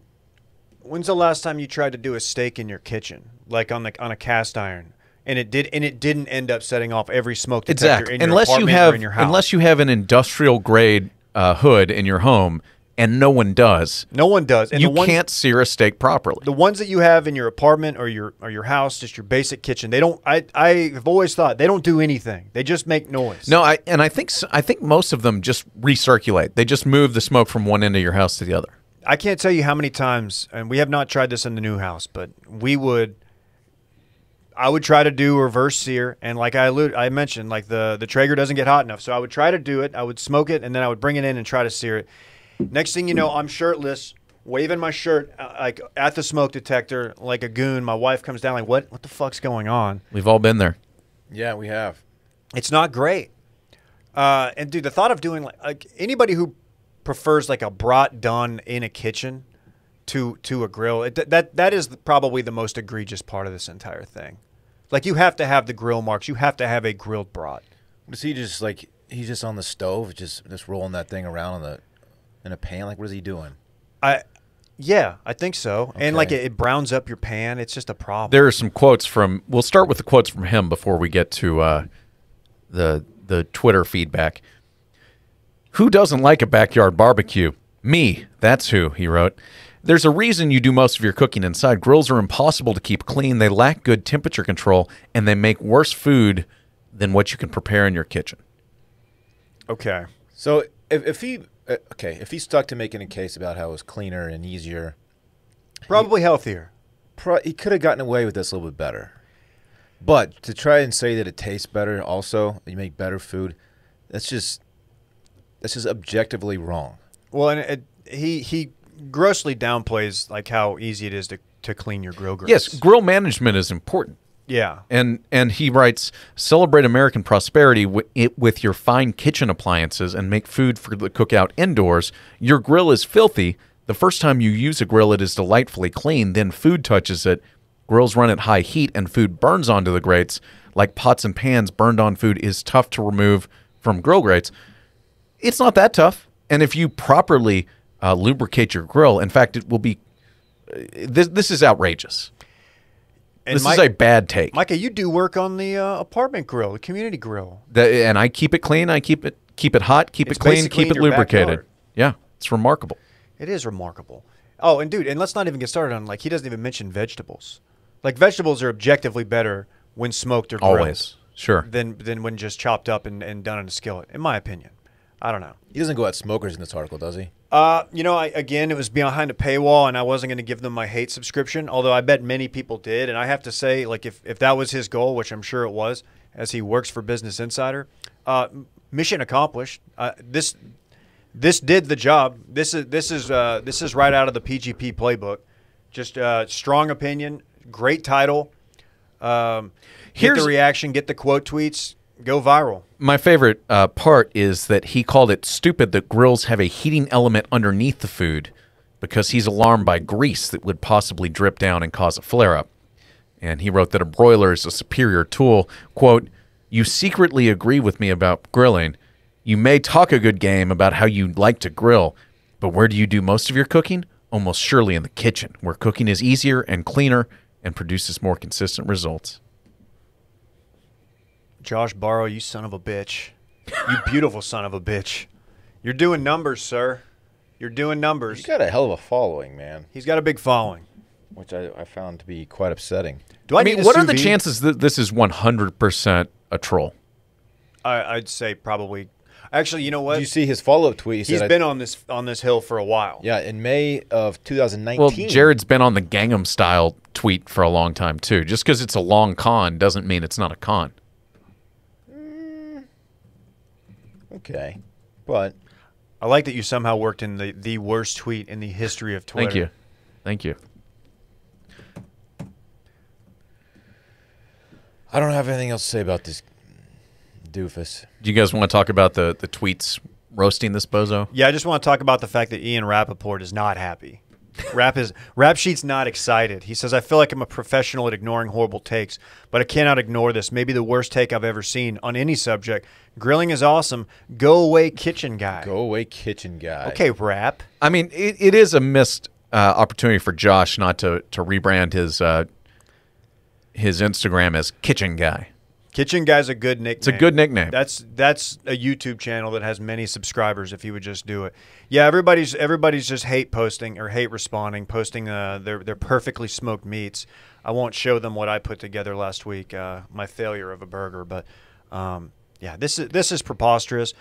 when's the last time you tried to do a steak in your kitchen, like on a cast iron, and it didn't end up setting off every smoke detector in your apartment or in your house? Unless you have an industrial grade hood in your home, and no one does. No one does. And You the ones, can't sear a steak properly. The ones that you have in your apartment or your house, just your basic kitchen, they don't. I've always thought they don't do anything. They just make noise. No, I think most of them just recirculate. They just move the smoke from one end of your house to the other. I can't tell you how many times, and we have not tried this in the new house, but I would try to do reverse sear, and like I mentioned, like the Traeger doesn't get hot enough, so I would try to do it. I would smoke it, and then I would bring it in and try to sear it. Next thing you know, I'm shirtless, waving my shirt like at the smoke detector like a goon. My wife comes down like, what the fuck's going on? We've all been there. Yeah, we have. It's not great. And dude, the thought of doing like anybody who prefers like a brat done in a kitchen to a grill, that is probably the most egregious part of this entire thing. Like, you have to have the grill marks. You have to have a grilled brat. Was he just like he's just on the stove, just rolling that thing around in a pan? Like, what is he doing? Yeah, I think so. Okay. And like it browns up your pan. It's just a problem. There are some quotes from. We'll start with the quotes from him before we get to the Twitter feedback. Who doesn't like a backyard barbecue? Me, that's who, he wrote. There's a reason you do most of your cooking inside. Grills are impossible to keep clean. They lack good temperature control, and they make worse food than what you can prepare in your kitchen. Okay. So if he okay, if he stuck to making a case about how it was cleaner and easier, Probably healthier. he could have gotten away with this a little bit better. But to try and say that it tastes better, also you make better food, that's just objectively wrong. Well, and he grossly downplays like how easy it is to clean your grill grates. Yes, grill management is important. Yeah. And he writes, celebrate American prosperity with your fine kitchen appliances and make food for the cookout indoors. Your grill is filthy. The first time you use a grill, it is delightfully clean. Then food touches it. Grills run at high heat and food burns onto the grates. Like pots and pans, burned on food is tough to remove from grill grates. It's not that tough. And if you properly lubricate your grill, in fact, it will be this is outrageous. And This is a bad take. Micah, you do work on the apartment grill, the community grill. And I keep it clean. I keep it hot, keep It's it clean, basically keep it in your lubricated. backyard. Yeah, it's remarkable. It is remarkable. Oh, and dude, and let's not even get started on, like, he doesn't even mention vegetables. Like, vegetables are objectively better when smoked or grilled. Always. Sure. Than when just chopped up and done in a skillet, in my opinion. I don't know. He doesn't go at smokers in this article, does he? You know, again, it was behind a paywall, and I wasn't going to give them my hate subscription, although I bet many people did. And I have to say, like, if that was his goal, which I'm sure it was, as he works for Business Insider, mission accomplished. This did the job. This is right out of the PGP playbook. Just strong opinion, great title. Get Here's- the reaction, get the quote tweets, go viral. My favorite part is that he called it stupid that grills have a heating element underneath the food because he's alarmed by grease that would possibly drip down and cause a flare-up. And he wrote that a broiler is a superior tool. Quote, you secretly agree with me about grilling. You may talk a good game about how you like to grill, but where do you do most of your cooking? Almost surely in the kitchen, where cooking is easier and cleaner and produces more consistent results. Josh Barrow, you son of a bitch. You beautiful son of a bitch. You're doing numbers, sir. You're doing numbers. He's got a hell of a following, man, He's got a big following. which I found to be quite upsetting. Do I need mean, a what are sous the vide? chances that this is 100% a troll? I'd say probably. Actually, you know what? Did you see his follow-up tweet? He He's said, been on this hill for a while. yeah, in May of 2019. Well, Jared's been on the Gangnam Style tweet for a long time, too. Just because it's a long con doesn't mean it's not a con. Okay, but I like that you somehow worked in the worst tweet in the history of Twitter. Thank you. Thank you. I don't have anything else to say about this doofus. Do you guys want to talk about the tweets roasting this bozo? Yeah, I just want to talk about the fact that Ian Rappaport is not happy. Rap Sheet's not excited. He says, I feel like I'm a professional at ignoring horrible takes, but I cannot ignore this. Maybe the worst take I've ever seen on any subject. Grilling is awesome. Go away, kitchen guy. Go away, kitchen guy. Okay, Rap. I mean, it is a missed opportunity for Josh not to rebrand his Instagram as Kitchen Guy. Kitchen guy's a good nickname. It's a good nickname. That's a YouTube channel that has many subscribers if he would just do it. Yeah, everybody's just hate posting or hate responding, posting their perfectly smoked meats. I won't show them what I put together last week, my failure of a burger, but yeah, this is preposterous.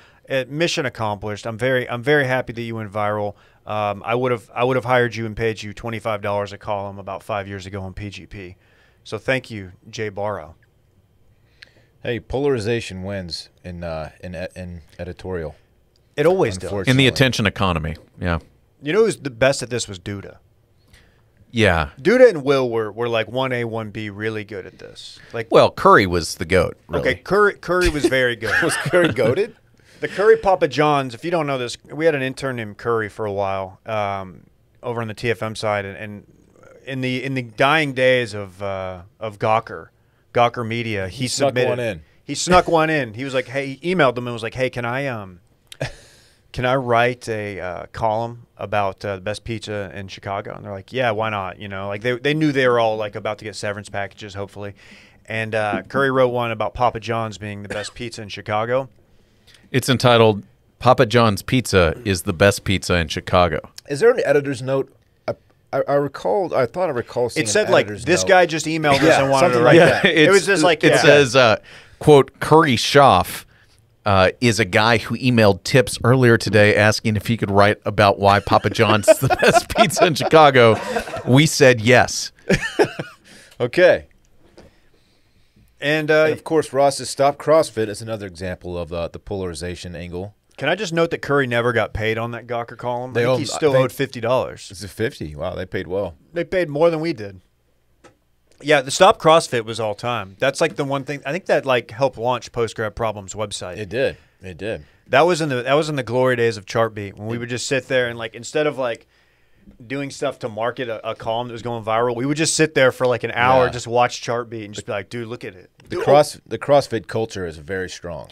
Mission accomplished. I'm very happy that you went viral. I would have hired you and paid you $25 a column about 5 years ago on PGP. So thank you, Jay Barrow. Hey, polarization wins in editorial. It always does. In the attention economy, yeah. You know who's the best at this was Duda. Yeah. Duda and Will were like 1A, 1B really good at this. Like, Well, Curry was the GOAT, really. okay, Curry was very good. Was Curry goated? The Curry Papa John's, if you don't know this, we had an intern named Curry for a while over on the TFM side. And in the dying days of Gawker Media, he snuck submitted one in. He snuck one in. He was like, hey, he emailed them and was like, hey, can I write a column about the best pizza in Chicago? And they're like, yeah, why not? You know, like they knew they were all like about to get severance packages, hopefully. And Curry wrote one about Papa John's being the best pizza in Chicago. It's entitled Papa John's Pizza is the best pizza in Chicago. Is there an editor's note? I thought I recalled seeing It said an like editor's this note. guy just emailed us Yeah, and wanted to something write like that. that. It was just like it says, quote, Curry Schaff is a guy who emailed Tips earlier today asking if he could write about why Papa John's is the best pizza in Chicago. We said yes. Okay. And of course, Ross's Stop CrossFit is another example of the polarization angle. can I just note that Curry never got paid on that Gawker column? They I think owe- he still they- owed $50. It's a 50. Wow, they paid well. They paid more than we did. Yeah, the Stop CrossFit was all time. That's like the one thing I think that like helped launch Post Grad Problems website. It did. It did. That was in the glory days of Chartbeat when we would just sit there and like instead of like doing stuff to market a column that was going viral, we would just sit there for like an hour, Yeah. just watch Chartbeat and just be like, dude, look at it. The CrossFit culture is very strong.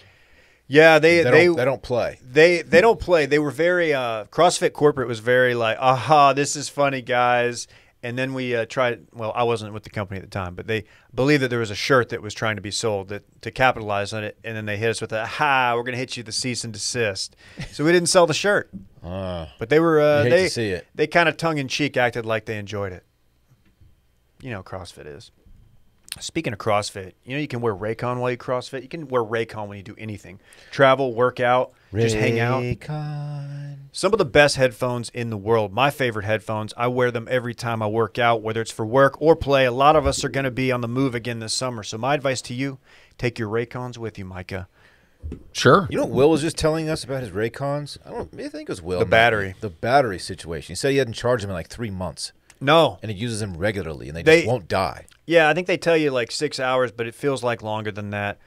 Yeah, They don't play. They don't play. They were very CrossFit corporate was very like, aha, this is funny, guys. And then we tried. Well, I wasn't with the company at the time, but they believed that there was a shirt that was trying to be sold to capitalize on it. And then they hit us with a we're going to hit you the cease and desist. So we didn't sell the shirt. But they were You hate to see it. They kind of tongue in cheek acted like they enjoyed it. You know, how CrossFit is. Speaking of CrossFit, you know you can wear Raycon while you CrossFit. You can wear Raycon when you do anything. Travel, work out, just hang out. Raycon. Some of the best headphones in the world. My favorite headphones. I wear them every time I work out, whether it's for work or play. A lot of us are going to be on the move again this summer. So my advice to you, take your Raycons with you, Micah. Sure. You know what Will was just telling us about his Raycons? I think it was Will. The battery. The battery situation. He said he hadn't charged them in like 3 months. No. And he uses them regularly, and they They- just won't die. Yeah, I think they tell you like 6 hours, but it feels like longer than that.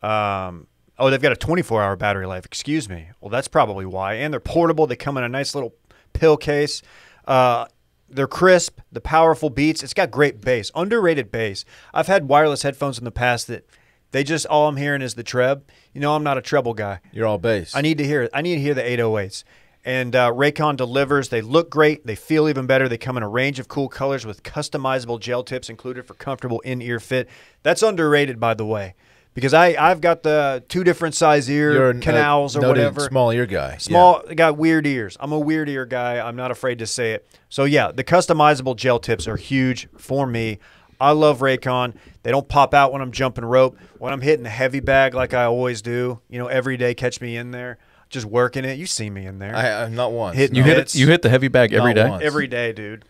They've got a 24-hour battery life. Excuse me. Well, that's probably why. And they're portable. They come in a nice little pill case. They're crisp. The powerful beats. It's got great bass. Underrated bass. I've had wireless headphones in the past that they just all I'm hearing is the treb. You know, I'm not a treble guy. You're all bass. I need to hear it. I need to hear the 808s. And Raycon delivers. They look great. They feel even better. They come in a range of cool colors with customizable gel tips included for comfortable in-ear fit. That's underrated, by the way, because I've got the 2 different size ear canals or noted whatever. small ear guy. Small, got weird ears. I'm a weird ear guy. I'm not afraid to say it. So, yeah, the customizable gel tips are huge for me. I love Raycon. They don't pop out when I'm jumping rope. When I'm hitting the heavy bag like I always do, you know, every day, catch me in there. Just working it. You see me in there. I'm not once. Hitting You no. hit It's- it, you hit the heavy bag every Not day. once. Every day, dude.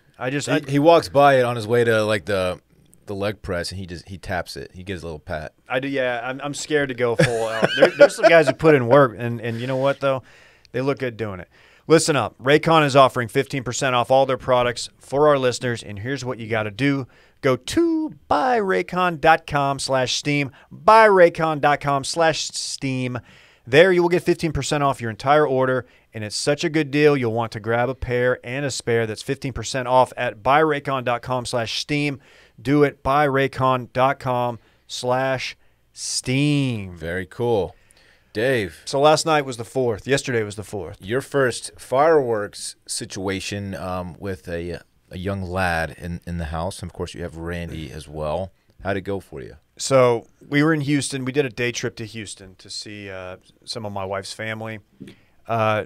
He walks by it on his way to like the leg press, and he taps it. He gives a little pat. I do. Yeah, I'm scared to go full out. There's some guys who put in work, and you know what though, they look good doing it. Listen up, Raycon is offering 15% off all their products for our listeners, and here's what you got to do: go to buyraycon.com/steam, buyraycon.com/steam. There you will get 15% off your entire order, and it's such a good deal you'll want to grab a pair and a spare. That's 15% off at buyraycon.com/steam. Do it, buyraycon.com/steam. Very cool. Dave, So last night was the 4th. Yesterday was the 4th. your first fireworks situation with a young lad in the house. And of course, you have Randy as well. How'd it go for you? So we were in Houston. We did a day trip to Houston to see some of my wife's family.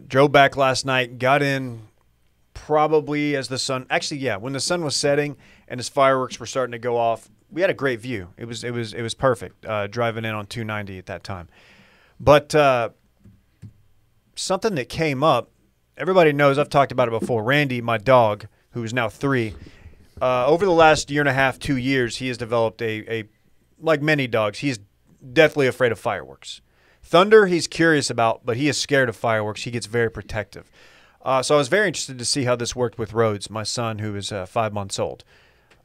Drove back last night. Got in probably as the sun. Actually, yeah, when the sun was setting and as fireworks were starting to go off, we had a great view. It was perfect. Driving in on 290 at that time. But something that came up. Everybody knows I've talked about it before. Randy, my dog, who is now 3. Over the last year and a half, 2 years, he has developed a like many dogs, he's deathly afraid of fireworks. Thunder, he's curious about, but he is scared of fireworks. He gets very protective. So I was very interested to see how this worked with Rhodes, my son, who is 5 months old.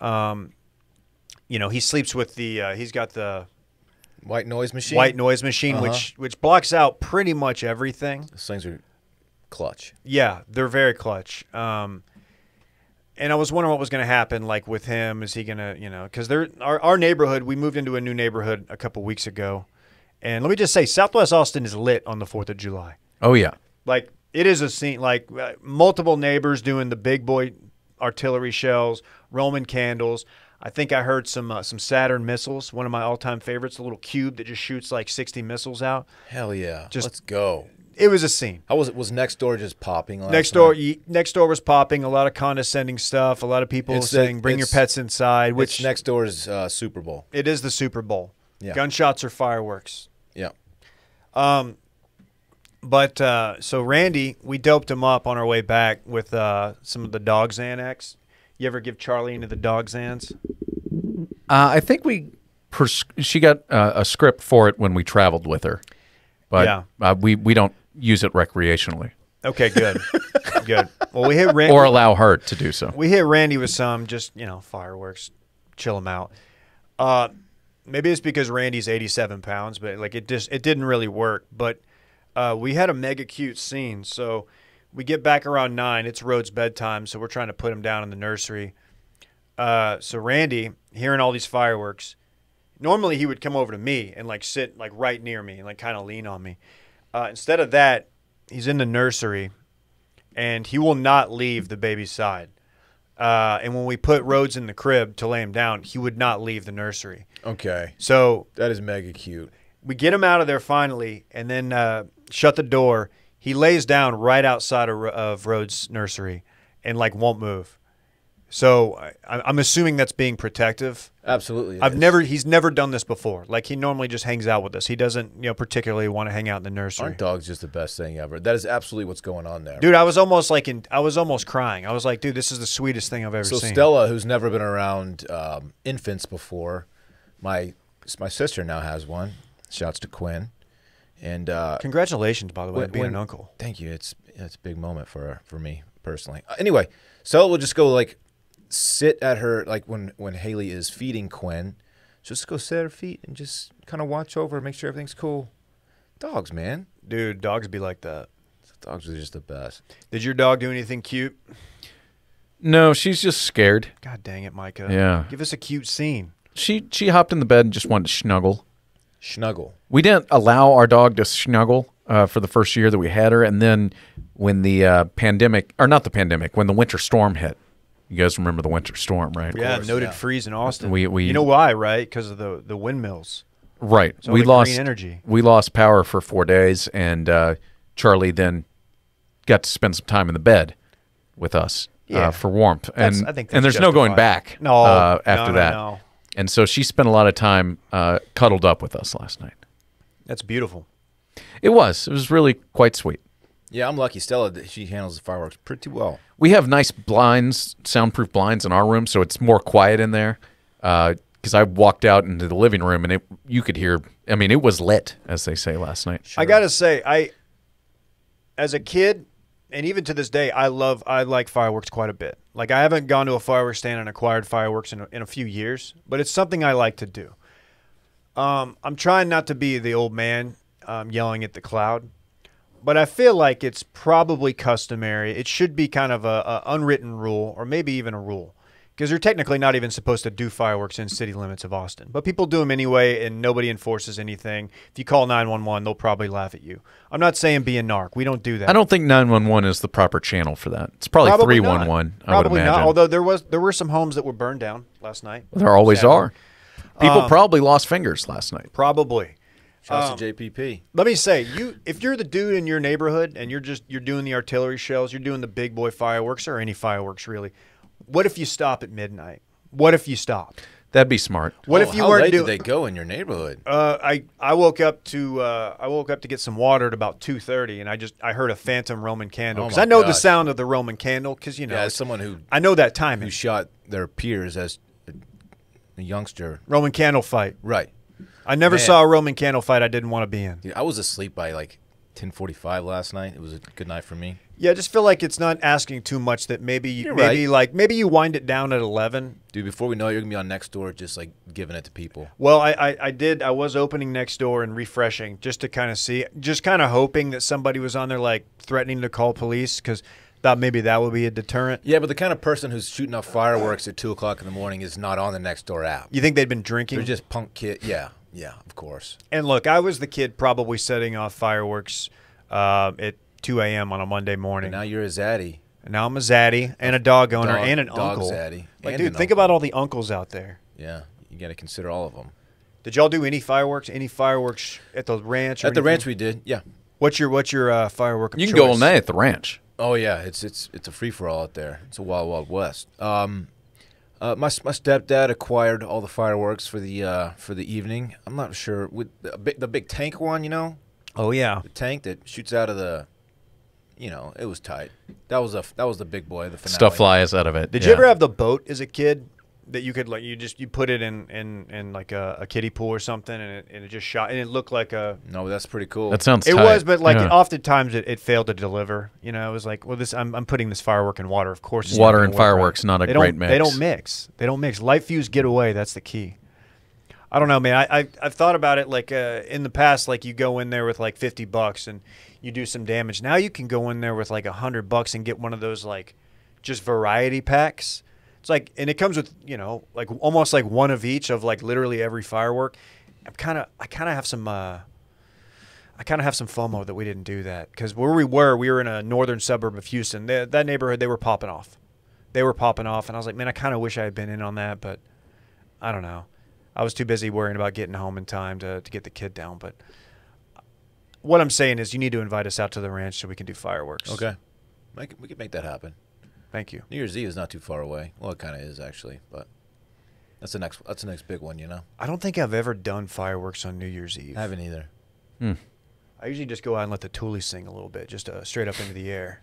You know, he sleeps with he's got the White noise machine. white noise machine, which blocks out pretty much everything. Those things are clutch. Yeah, they're very clutch. And I was wondering what was going to happen, like with him. Is he going to, you know, because our neighborhood, we moved into a new neighborhood a couple weeks ago. And let me just say, Southwest Austin is lit on the 4th of July. Oh, yeah. Like, it is a scene, like multiple neighbors doing the big boy artillery shells, Roman candles. I think I heard some Saturn missiles, one of my all-time favorites, a little cube that just shoots like 60 missiles out. Hell yeah. Just- Let's go. It was a scene. How was it? Was next door just popping? Next door was popping. A lot of condescending stuff. A lot of people saying, "Bring your pets inside." Which Which next door's Super Bowl. it is the Super Bowl. Yeah. Gunshots or fireworks. Yeah. But so Randy, we doped him up on our way back with some of the dog Xanax. You ever give Charlie any of the dog Xans? I think she got a script for it when we traveled with her, but we don't use it recreationally. Okay, good, good. Well, we hit Randy, or allow her to do so. We hit Randy with some just fireworks, chill him out. Maybe it's because Randy's 87 pounds, but like it didn't really work. But we had a mega cute scene. So we get back around 9. It's Rhodes' bedtime, so we're trying to put him down in the nursery. So Randy, hearing all these fireworks, normally he would come over to me and like sit like right near me and like kind of lean on me. Instead of that, he's in the nursery, and he will not leave the baby's side. And when we put Rhodes in the crib to lay him down, he would not leave the nursery. Okay. So that is mega cute. We get him out of there finally, and then shut the door. He lays down right outside of Rhodes' nursery and like won't move. So I'm assuming that's being protective. Absolutely. He's never done this before. Like he normally just hangs out with us. He doesn't, particularly want to hang out in the nursery. Aren't dogs just the best thing ever? That is absolutely what's going on there. Dude, I was almost crying. I was like, dude, this is the sweetest thing I've ever seen. So Stella, who's never been around infants before, my sister now has one. Shouts to Quinn. And congratulations, by the way, being an uncle. Thank you. It's a big moment for me personally. Anyway, Stella will just go like sit at her, like when Haley is feeding Quinn, just go sit at her feet and just kind of watch over her, make sure everything's cool. Dogs, man. Dude, dogs be like that. Dogs are just the best. Did your dog do anything cute? No, she's just scared. God dang it, Micah. Yeah. Give us a cute scene. She hopped in the bed and just wanted to snuggle. Snuggle. We didn't allow our dog to snuggle for the first year that we had her, and then when the when the winter storm hit. You guys remember the winter storm, right? Yeah, noted freeze in Austin. We you know why, right? Because of the windmills. Right. So we lost green energy. We lost power for 4 days, and Charlie then got to spend some time in the bed with us for warmth. And I think and there's no going back after that. No. And so she spent a lot of time cuddled up with us last night. That's beautiful. It was really quite sweet. Yeah, I'm lucky. Stella, she handles the fireworks pretty well. We have nice blinds, soundproof blinds in our room, so it's more quiet in there. Because I walked out into the living room, and you could hear, I mean, it was lit, as they say last night. Sure. I got to say, as a kid, and even to this day, I like fireworks quite a bit. Like, I haven't gone to a fireworks stand and acquired fireworks in a few years, but it's something I like to do. I'm trying not to be the old man yelling at the cloud. But I feel like it's probably customary. It should be kind of a unwritten rule, or maybe even a rule, because you're technically not even supposed to do fireworks in city limits of Austin. But people do them anyway, and nobody enforces anything. If you call 911, they'll probably laugh at you. I'm not saying be a narc. We don't do that. I don't think 911 is the proper channel for that. It's probably 311. I would imagine. Not. Although there were some homes that were burned down last night. Well, there always are. People probably lost fingers last night. Probably. Shouts to JPP. Let me say, if you're the dude in your neighborhood and you're doing the artillery shells, you're doing the big boy fireworks or any fireworks really, what if you stop at midnight? What if you stop? That'd be smart. What if you how weren't late doing? Did they go in your neighborhood? I woke up to get some water at about 2:30, and I heard a phantom Roman candle because I know the sound of the Roman candle because as someone I know that timing. Who shot their peers as a youngster. Roman candle fight. Right. I never saw a Roman candle fight I didn't want to be in. Dude, I was asleep by like 10:45 last night. It was a good night for me. Yeah, I just feel like it's not asking too much that maybe you wind it down at 11. Dude, before we know it, you're going to be on Nextdoor just like giving it to people. Well, I was opening Nextdoor and refreshing just to kind of see, just kind of hoping that somebody was on there like threatening to call police because thought maybe that would be a deterrent. Yeah, but the kind of person who's shooting off fireworks at 2 o'clock in the morning is not on the Nextdoor app. You think they'd been drinking? They're just punk kid. Yeah, of course. And look, I was the kid probably setting off fireworks at 2 a.m. on a Monday morning. But now you're a zaddy. And now I'm a zaddy and a dog owner and an uncle. Zaddy. Like, dude, think about all the uncles out there. Yeah, you got to consider all of them. Did y'all do any fireworks? Any fireworks at the ranch? At the ranch we did, yeah. What's your firework of You can choice? go all night at the ranch. Oh yeah, it's a free for all out there. It's a wild, wild west. My stepdad acquired all the fireworks for the evening. I'm not sure with the big tank one, you know. Oh yeah. The tank that shoots out of the, it was tight. That was the big boy. The finale. Stuff flies out of it. Did you ever have the boat as a kid that you could like you put it in like a kiddie pool or something and it just shot and it looked like a. No, that's pretty cool. That sounds. It tight. was, but like Yeah. oftentimes it failed to deliver. It was like, well, I'm putting this firework in water. Of course, it's not Water gonna and work fireworks right. not a They great don't, mix. They don't mix. They don't mix. Light fuse, get away. That's the key. I don't know, man. I've thought about it like in the past, like you go in there with like $50 and you do some damage. Now you can go in there with like $100 and get one of those like just variety packs. It's like, and it comes with like almost like one of each of like literally every firework. I kind of have some FOMO that we didn't do that because where we were in a northern suburb of Houston. That neighborhood, they were popping off. And I was like, man, I kind of wish I had been in on that, but I don't know. I was too busy worrying about getting home in time to get the kid down. But what I'm saying is you need to invite us out to the ranch so we can do fireworks. Okay. We can make that happen. Thank you. New Year's Eve is not too far away. Well, it kind of is actually, but that's the next big one, I don't think I've ever done fireworks on New Year's Eve. I haven't either. I usually just go out and let the Thule sing a little bit, just straight up into the air.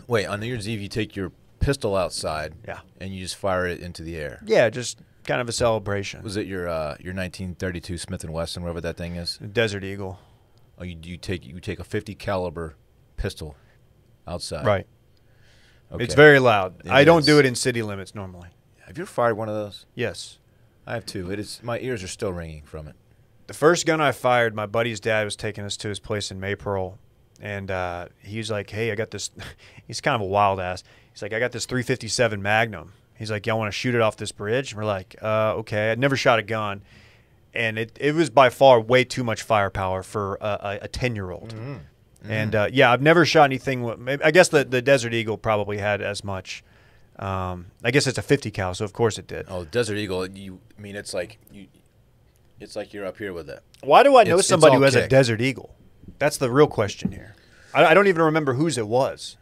Wait, on New Year's Eve you take your pistol outside, Yeah. and you just fire it into the air. Yeah, just kind of a celebration. Was it your 1932 Smith & Wesson, whatever that thing is? Desert Eagle. Oh, you take a 50 caliber pistol outside. Right. Okay. It's very loud. It I don't is. do it in city limits normally. Have you ever fired one of those? Yes. I have too. My ears are still ringing from it. The first gun I fired, my buddy's dad was taking us to his place in Maypearl, and he was like, hey, I got this. He's kind of a wild ass. He's like, I got this 357 Magnum. He's like, y'all want to shoot it off this bridge? And we're like, okay. I'd never shot a gun, and it was by far way too much firepower for a 10-year-old. Mm-hmm. And, yeah, I've never shot anything. I guess the Desert Eagle probably had as much. I guess it's a 50 cal, so of course it did. Oh, Desert Eagle. It's like you're up here with it. Why do I know It's somebody all who has a kick. Desert Eagle? That's the real question here. I don't even remember whose it was.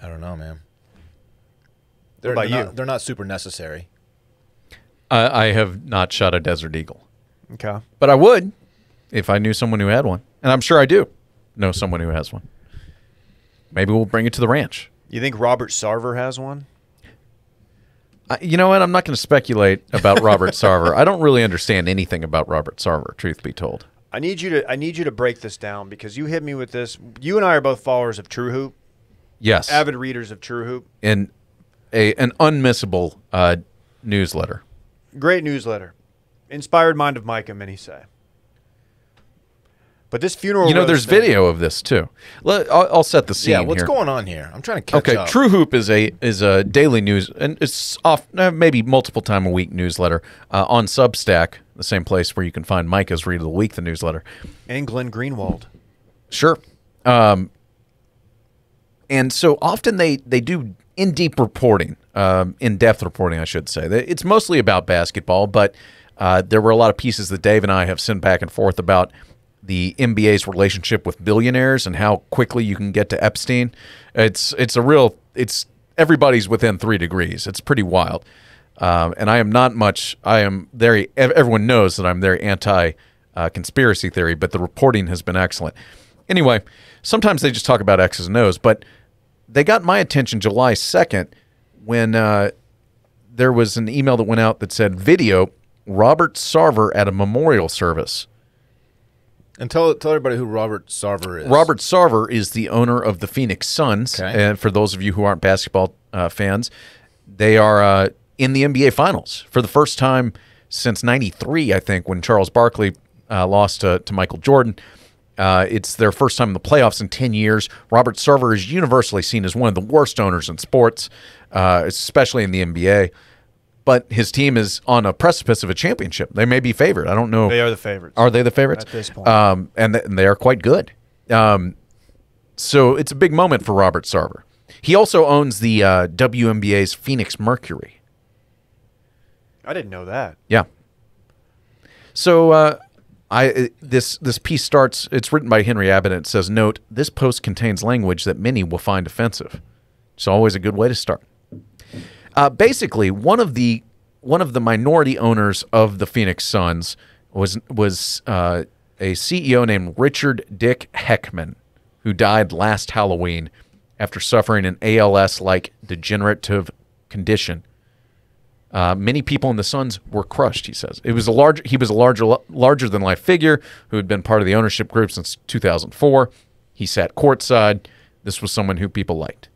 I don't know, man. What about you? They're not super necessary. I have not shot a Desert Eagle, Okay. but I would if I knew someone who had one, and I'm sure I do know someone who has one. Maybe we'll bring it to the ranch. You think Robert Sarver has one? You know what? I'm not going to speculate about Robert Sarver. I don't really understand anything about Robert Sarver, truth be told. I need you to break this down because you hit me with this. You and I are both followers of True Hoop, Yes, avid readers of True Hoop. and an unmissable newsletter. Great newsletter. Inspired mind of Micah, many say. But this funeral You know, roast there's thing- video of this too. I'll set the scene Yeah, what's here. going on here? I'm trying to catch Okay, up. True Hoop is a daily news, and it's off maybe multiple time a week newsletter on Substack, the same place where you can find Micah's Read of the Week, the newsletter. And Glenn Greenwald. Sure. And so often they do in-depth reporting, in-depth reporting, I should say. It's mostly about basketball, but there were a lot of pieces that Dave and I have sent back and forth about the NBA's relationship with billionaires and how quickly you can get to Epstein. It's everybody's within 3 degrees. It's pretty wild. And I am not much. I am very. Everyone knows that I'm very anti conspiracy theory, but the reporting has been excellent. Anyway, sometimes they just talk about X's and O's, but they got my attention July 2nd when there was an email that went out that said, "Video Robert Sarver at a memorial service." And tell everybody who Robert Sarver is. Robert Sarver is the owner of the Phoenix Suns. Okay. And for those of you who aren't basketball fans, they are in the NBA Finals for the first time since '93, I think, when Charles Barkley lost to Michael Jordan. It's their first time in the playoffs in 10 years. Robert Sarver is universally seen as one of the worst owners in sports, especially in the NBA. But his team is on a precipice of a championship. They may be favored. I don't know. They are the favorites. Are they the favorites? At this point. And they are quite good. So it's a big moment for Robert Sarver. He also owns the WNBA's Phoenix Mercury. I didn't know that. Yeah. So this piece starts, it's written by Henry Abbott, and it says, "Note, this post contains language that many will find offensive." It's always a good way to start. Basically, one of the minority owners of the Phoenix Suns was a a CEO named Richard Dick Heckman, who died last Halloween after suffering an ALS-like degenerative condition. Many people in the Suns were crushed, he says. He was a larger-than-life figure who had been part of the ownership group since 2004. He sat courtside. This was someone who people liked.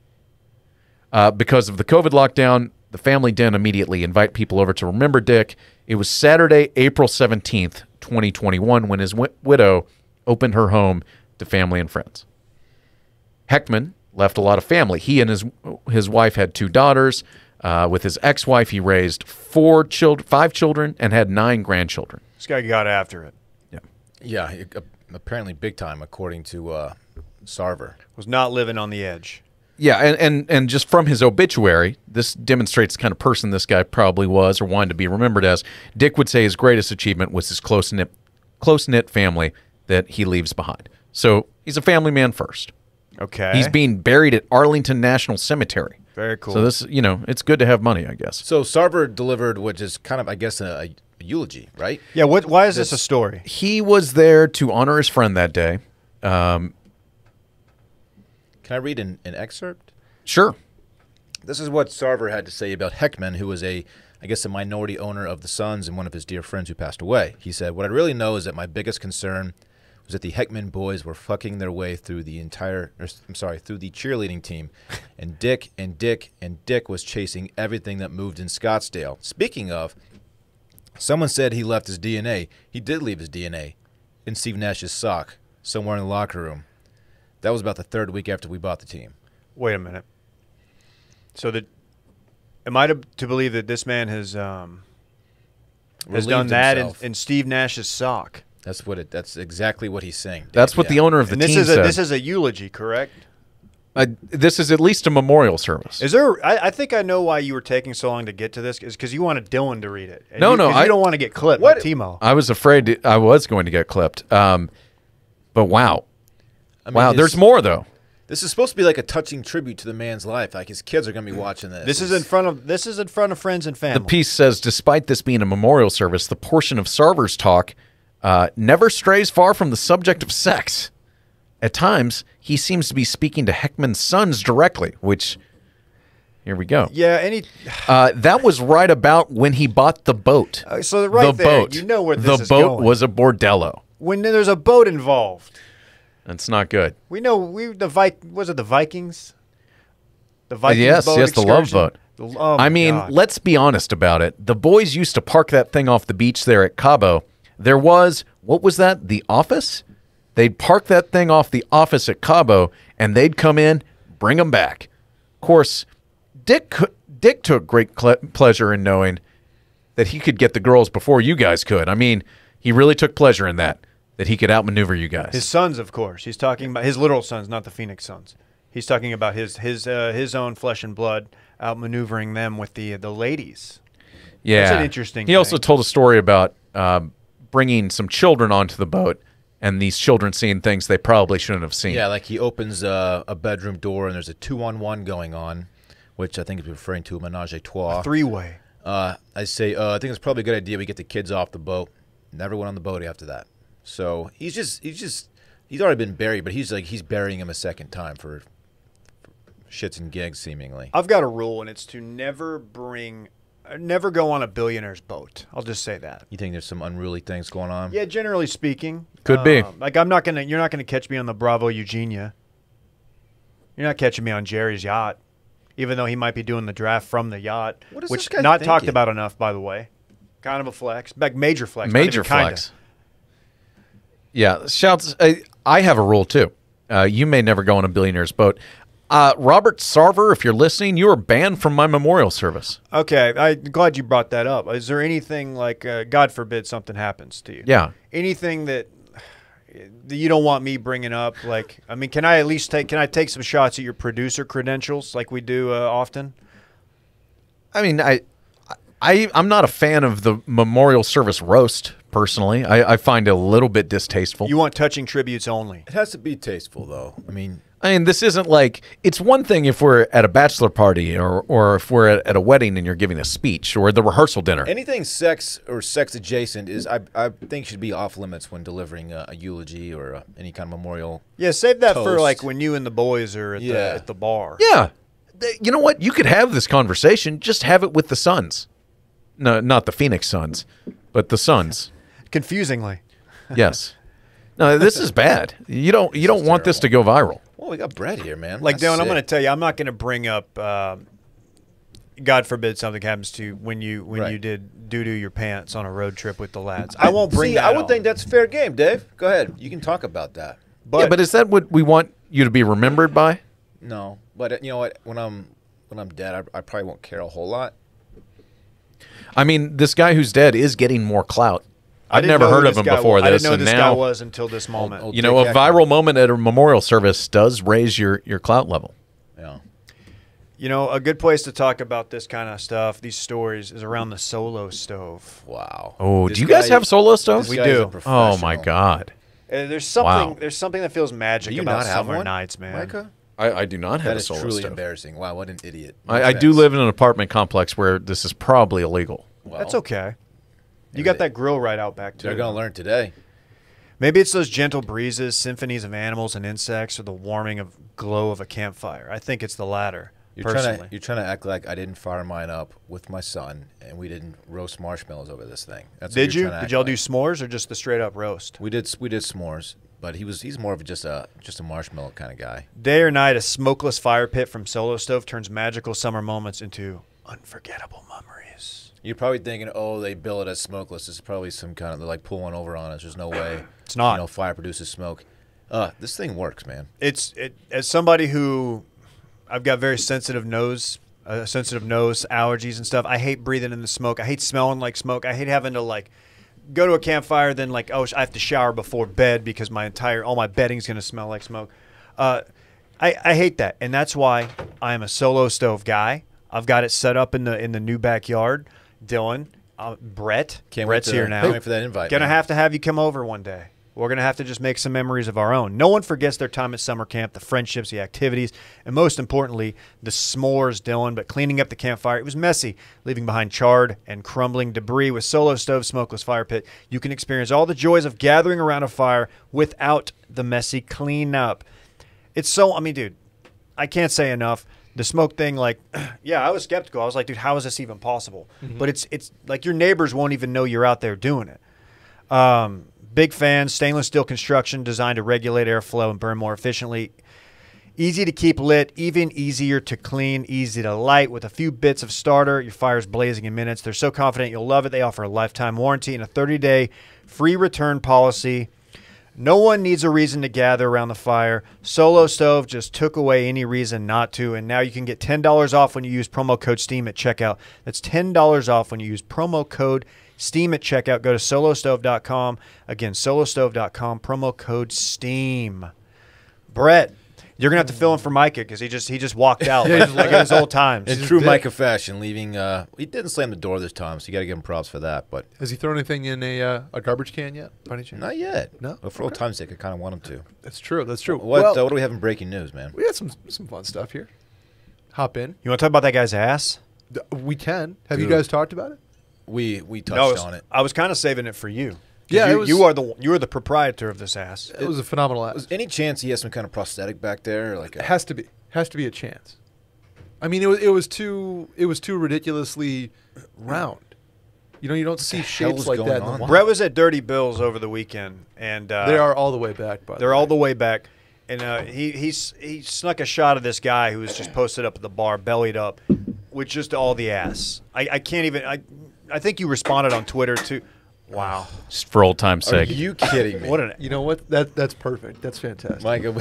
Because of the COVID lockdown, the family didn't immediately invite people over to remember Dick. It was Saturday, April 17th, 2021, when his widow opened her home to family and friends. Heckman left a lot of family. He and his wife had 2 daughters. With his ex-wife, he raised 5 children and had 9 grandchildren. This guy got after it. Yeah, apparently big time, according to Sarver. Was not living on the edge. Yeah, and just from his obituary, this demonstrates the kind of person this guy probably was or wanted to be remembered as. Dick would say his greatest achievement was his close-knit family that he leaves behind. So he's a family man first. Okay. He's being buried at Arlington National Cemetery. Very cool. So this, it's good to have money, I guess. So Sarver delivered, which is kind of, I guess, a eulogy, right? Yeah. Why is this a story? He was there to honor his friend that day. Can I read an excerpt? Sure. This is what Sarver had to say about Heckman, who was a minority owner of the Suns and one of his dear friends who passed away. He said, "What I really know is that my biggest concern was that the Heckman boys were fucking their way through the cheerleading team, and Dick was chasing everything that moved in Scottsdale. Speaking of, someone said he left his DNA. He did leave his DNA in Steve Nash's sock somewhere in the locker room. That was about the 3rd week after we bought the team." Wait a minute. So am I to believe that this man has done that in Steve Nash's sock? That's exactly what he's saying. That's what the owner of the team said. This is a eulogy, correct? This is at least a memorial service. Is there? I think I know why you were taking so long to get to this. Is because you wanted Dillon to read it. And No, you don't want to get clipped like Timo. I was afraid I was going to get clipped. But wow. There's more, though. This is supposed to be like a touching tribute to the man's life. Like his kids are going to be watching this. This is in front of friends and family. The piece says, despite this being a memorial service, the portion of Sarver's talk never strays far from the subject of sex. At times, he seems to be speaking to Heckman's sons directly, which, here we go. Yeah, that was right about when he bought the boat. So right there, you know where this is going. The boat going. was a bordello. When there's a boat involved. That's not good. We know was it the Vikings? The Vikings yes, boat the Love excursion? Boat. I mean, let's be honest about it. The boys used to park that thing off the beach there at Cabo. There was, what was that? The Office? They'd park that thing off the Office at Cabo, and they'd come in, bring them back. Of course, Dick took great pleasure in knowing that he could get the girls before you guys could. I mean, he really took pleasure in that he could outmaneuver you guys. His sons, of course. He's talking about his literal sons, not the Phoenix Suns. He's talking about his own flesh and blood outmaneuvering them with the ladies. Yeah. That's an interesting He thing. also told a story about bringing some children onto the boat and these children seeing things they probably shouldn't have seen. Yeah, like he opens a bedroom door and there's a 2-on-1 going on, which I think is referring to a menage a trois. A 3-way. I say, I think it's probably a good idea we get the kids off the boat. Never went on the boat after that. So he's already been buried, but he's burying him a second time for shits and gigs, seemingly. I've got a rule, and it's to never go on a billionaire's boat. I'll just say that. You think there's some unruly things going on? Yeah, generally speaking. Could be. Like you're not gonna catch me on the Bravo Eugenia. You're not catching me on Jerry's yacht, even though he might be doing the draft from the yacht, What is which this guy not thinking? talked about enough, by the way. Kind of a flex, major flex. not Major even kinda. flex. Yeah, shouts. I have a rule, too. You may never go on a billionaire's boat. Robert Sarver, if you're listening, you are banned from my memorial service. Okay, I'm glad you brought that up. Is there anything like, God forbid, something happens to you? Yeah. Anything that you don't want me bringing up? Like, I mean, can I take some shots at your producer credentials like we do often? I mean, I'm not a fan of the memorial service roast, personally. I find it a little bit distasteful. You want touching tributes only. It has to be tasteful, though. I mean, I mean, this isn't like, it's one thing if we're at a bachelor party or if we're at a wedding and you're giving a speech or the rehearsal dinner. Anything sex or sex adjacent is, I think, should be off limits when delivering a eulogy or any kind of memorial. Yeah, save that for Toast. like when you and the boys are at the bar. Yeah. You know what? You could have this conversation. Just have it with the Suns. No, not the Phoenix Suns, but the Suns. Confusingly. Yes. No, this is bad. You don't want this to go viral. Well, we got Brett here, man. Like, That's Dylan, I'm sick. going to tell you, I'm not going to bring up, God forbid something happens to you when you did doo-doo your pants on a road trip with the lads. I won't bring that I would up. think that's fair game, Dave. Go ahead. You can talk about that. But is that what we want you to be remembered by? No, but you know what? When I'm dead, I probably won't care a whole lot. I mean, this guy who's dead is getting more clout. I I'd didn't never know who heard of this him guy before was. this, I didn't know and who this now guy was until this moment. Old you know, a Dick viral Hackman. moment at a memorial service does raise your clout level. Yeah. You know, a good place to talk about this kind of stuff, these stories, is around the Solo Stove. Wow. Oh, This do you guys guy- have solo stoves? this We guy's a do. Oh my professional. God, There's something. Wow. There's something that feels Do magic you about not have summer one, nights, man. Micah? I do not have That a is solo truly stove. embarrassing. Wow, what an idiot. No I do offense. live in an apartment complex where this is probably illegal. Well, That's okay. You maybe got they- that grill right out back too. They're going to learn today. Maybe it's those gentle breezes, symphonies of animals and insects, or the warming of glow of a campfire. I think it's the latter. Personally, You're trying to act like I didn't fire mine up with my son and we didn't roast marshmallows over this thing. That's what did you're you? trying to Did act y'all like. do s'mores or just the straight up roast? We did s'mores, but he's more of just a marshmallow kind of guy. Day or night, a smokeless fire pit from Solo Stove turns magical summer moments into unforgettable memories. You're probably thinking, oh, they bill it as smokeless. This is probably some kind of, they're like pulling over on us. There's no way. It's not. You know, fire produces smoke. This thing works, man. As somebody who, I've got very sensitive nose allergies and stuff. I hate breathing in the smoke. I hate smelling like smoke. I hate having to like go to a campfire, then like, oh, I have to shower before bed because all my bedding's gonna smell like smoke. I hate that, and that's why I am a Solo Stove guy. I've got it set up in the new backyard. Dylan, Brett's here now. Can't wait for that invite. Gonna man. have you come over one day. We're going to have to just make some memories of our own. No one forgets their time at summer camp, the friendships, the activities, and most importantly, the s'mores, Dylan. But cleaning up the campfire, it was messy, leaving behind charred and crumbling debris. With Solo Stove Smokeless Fire Pit, you can experience all the joys of gathering around a fire without the messy cleanup. It's so, I mean, dude, I can't say enough. The smoke thing, like, yeah, I was skeptical. I was like, dude, how is this even possible? But it's like your neighbors won't even know you're out there doing it. Big fan, stainless steel construction designed to regulate airflow and burn more efficiently. Easy to keep lit, even easier to clean, easy to light. With a few bits of starter, your fire's blazing in minutes. They're so confident you'll love it. They offer a lifetime warranty and a 30-day free return policy. No one needs a reason to gather around the fire. Solo Stove just took away any reason not to, and now you can get $10 off when you use promo code STEAM at checkout. That's $10 off when you use promo code STEAM at checkout. Go to solostove.com. Again, solostove.com, promo code STEAM. Brett, you're going to have to fill in for Micah because he just walked out like in his old times. In true Micah fashion, leaving. He didn't slam the door this time, so you got to give him props for that. But Has he thrown anything in a garbage can yet? By any chance? not yet. No? But for old time's sake, I kind of want him to. That's true. That's true. What Well, do we have in breaking news, man? we had some fun stuff here. Hop in. You want to talk about that guy's ass? We can. Have you Dude. guys talked about it? We touched on it. I was kind of saving it for you. 'Cause Yeah, you are the proprietor of this ass. It was a phenomenal ass. Was any chance he has some kind of prosthetic back there, or like It has to be. Has to be a chance. I mean, it was too ridiculously round. You know, you don't see shapes hell's like going that in the on? wild. Brett was at Dirty Bill's over the weekend, and They are all the way back, but they're all the way back. And he snuck a shot of this guy who was just posted up at the bar, bellied up, with just all the ass. I can't even. I think you responded on Twitter too. Wow, Just for old time's Are sake. you kidding me? what an You know what? That's perfect. That's fantastic. Micah,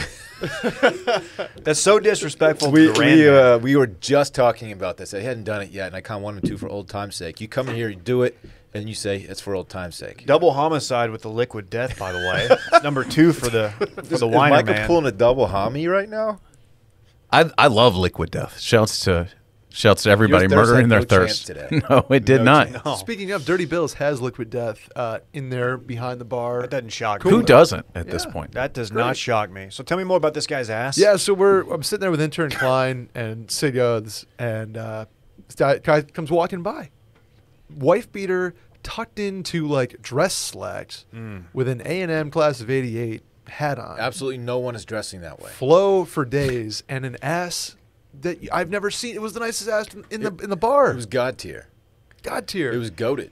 that's so disrespectful to the Rand. we were just talking about this. I hadn't done it yet, and I kind of wanted to for old time's sake. You come in here, you do it, and you say it's for old time's sake. Double homicide with the liquid death, by the way. It's number 2 for the Is Wiener Micah man. pulling a double homie right now? I love liquid death. Shouts to Shouts to everybody Your thirst murdering had their no chance thirst. today. No, it did not. No. Speaking of, Dirty Bills has Liquid Death in there behind the bar. That doesn't shock me. Who doesn't at this Yeah. point? That does Great. not shock me. So tell me more about this guy's ass. Yeah, so I'm sitting there with intern Klein and Sid Yods, and this guy comes walking by. Wife beater tucked into like dress slacks with an A&M class of 88 hat on. Absolutely no one is dressing that way. Flow for days and an ass that I've never seen. It was the nicest ass in the bar. It was God tier. God tier. It was goated.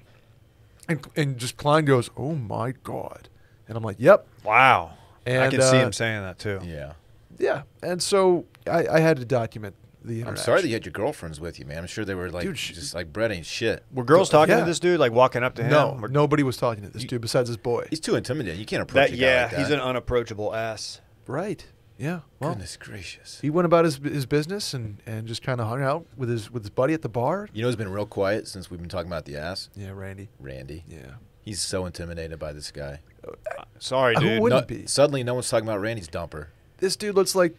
and just Klein goes, "Oh my God," and I'm like, "Yep." Wow. I And, can see him saying that too. Yeah. Yeah, and so I had to document the I'm interaction. sorry that you had your girlfriends with you, man. I'm sure they were like Dude, just like bread ain't shit. Were girls talking Yeah. to this dude, like walking up to him? No, Or- nobody was talking to this dude besides his boy. He's too intimidating. You can't approach That a guy yeah, like that. he's an unapproachable ass. Right. Yeah. Well, Goodness gracious. he went about his business and just kind of hung out with his buddy at the bar. You know who's been real quiet since we've been talking about the ass? Yeah, Randy. Randy. Yeah. He's so intimidated by this guy. Sorry, Who dude. wouldn't be? Suddenly, no one's talking about Randy's dumper. This dude looks like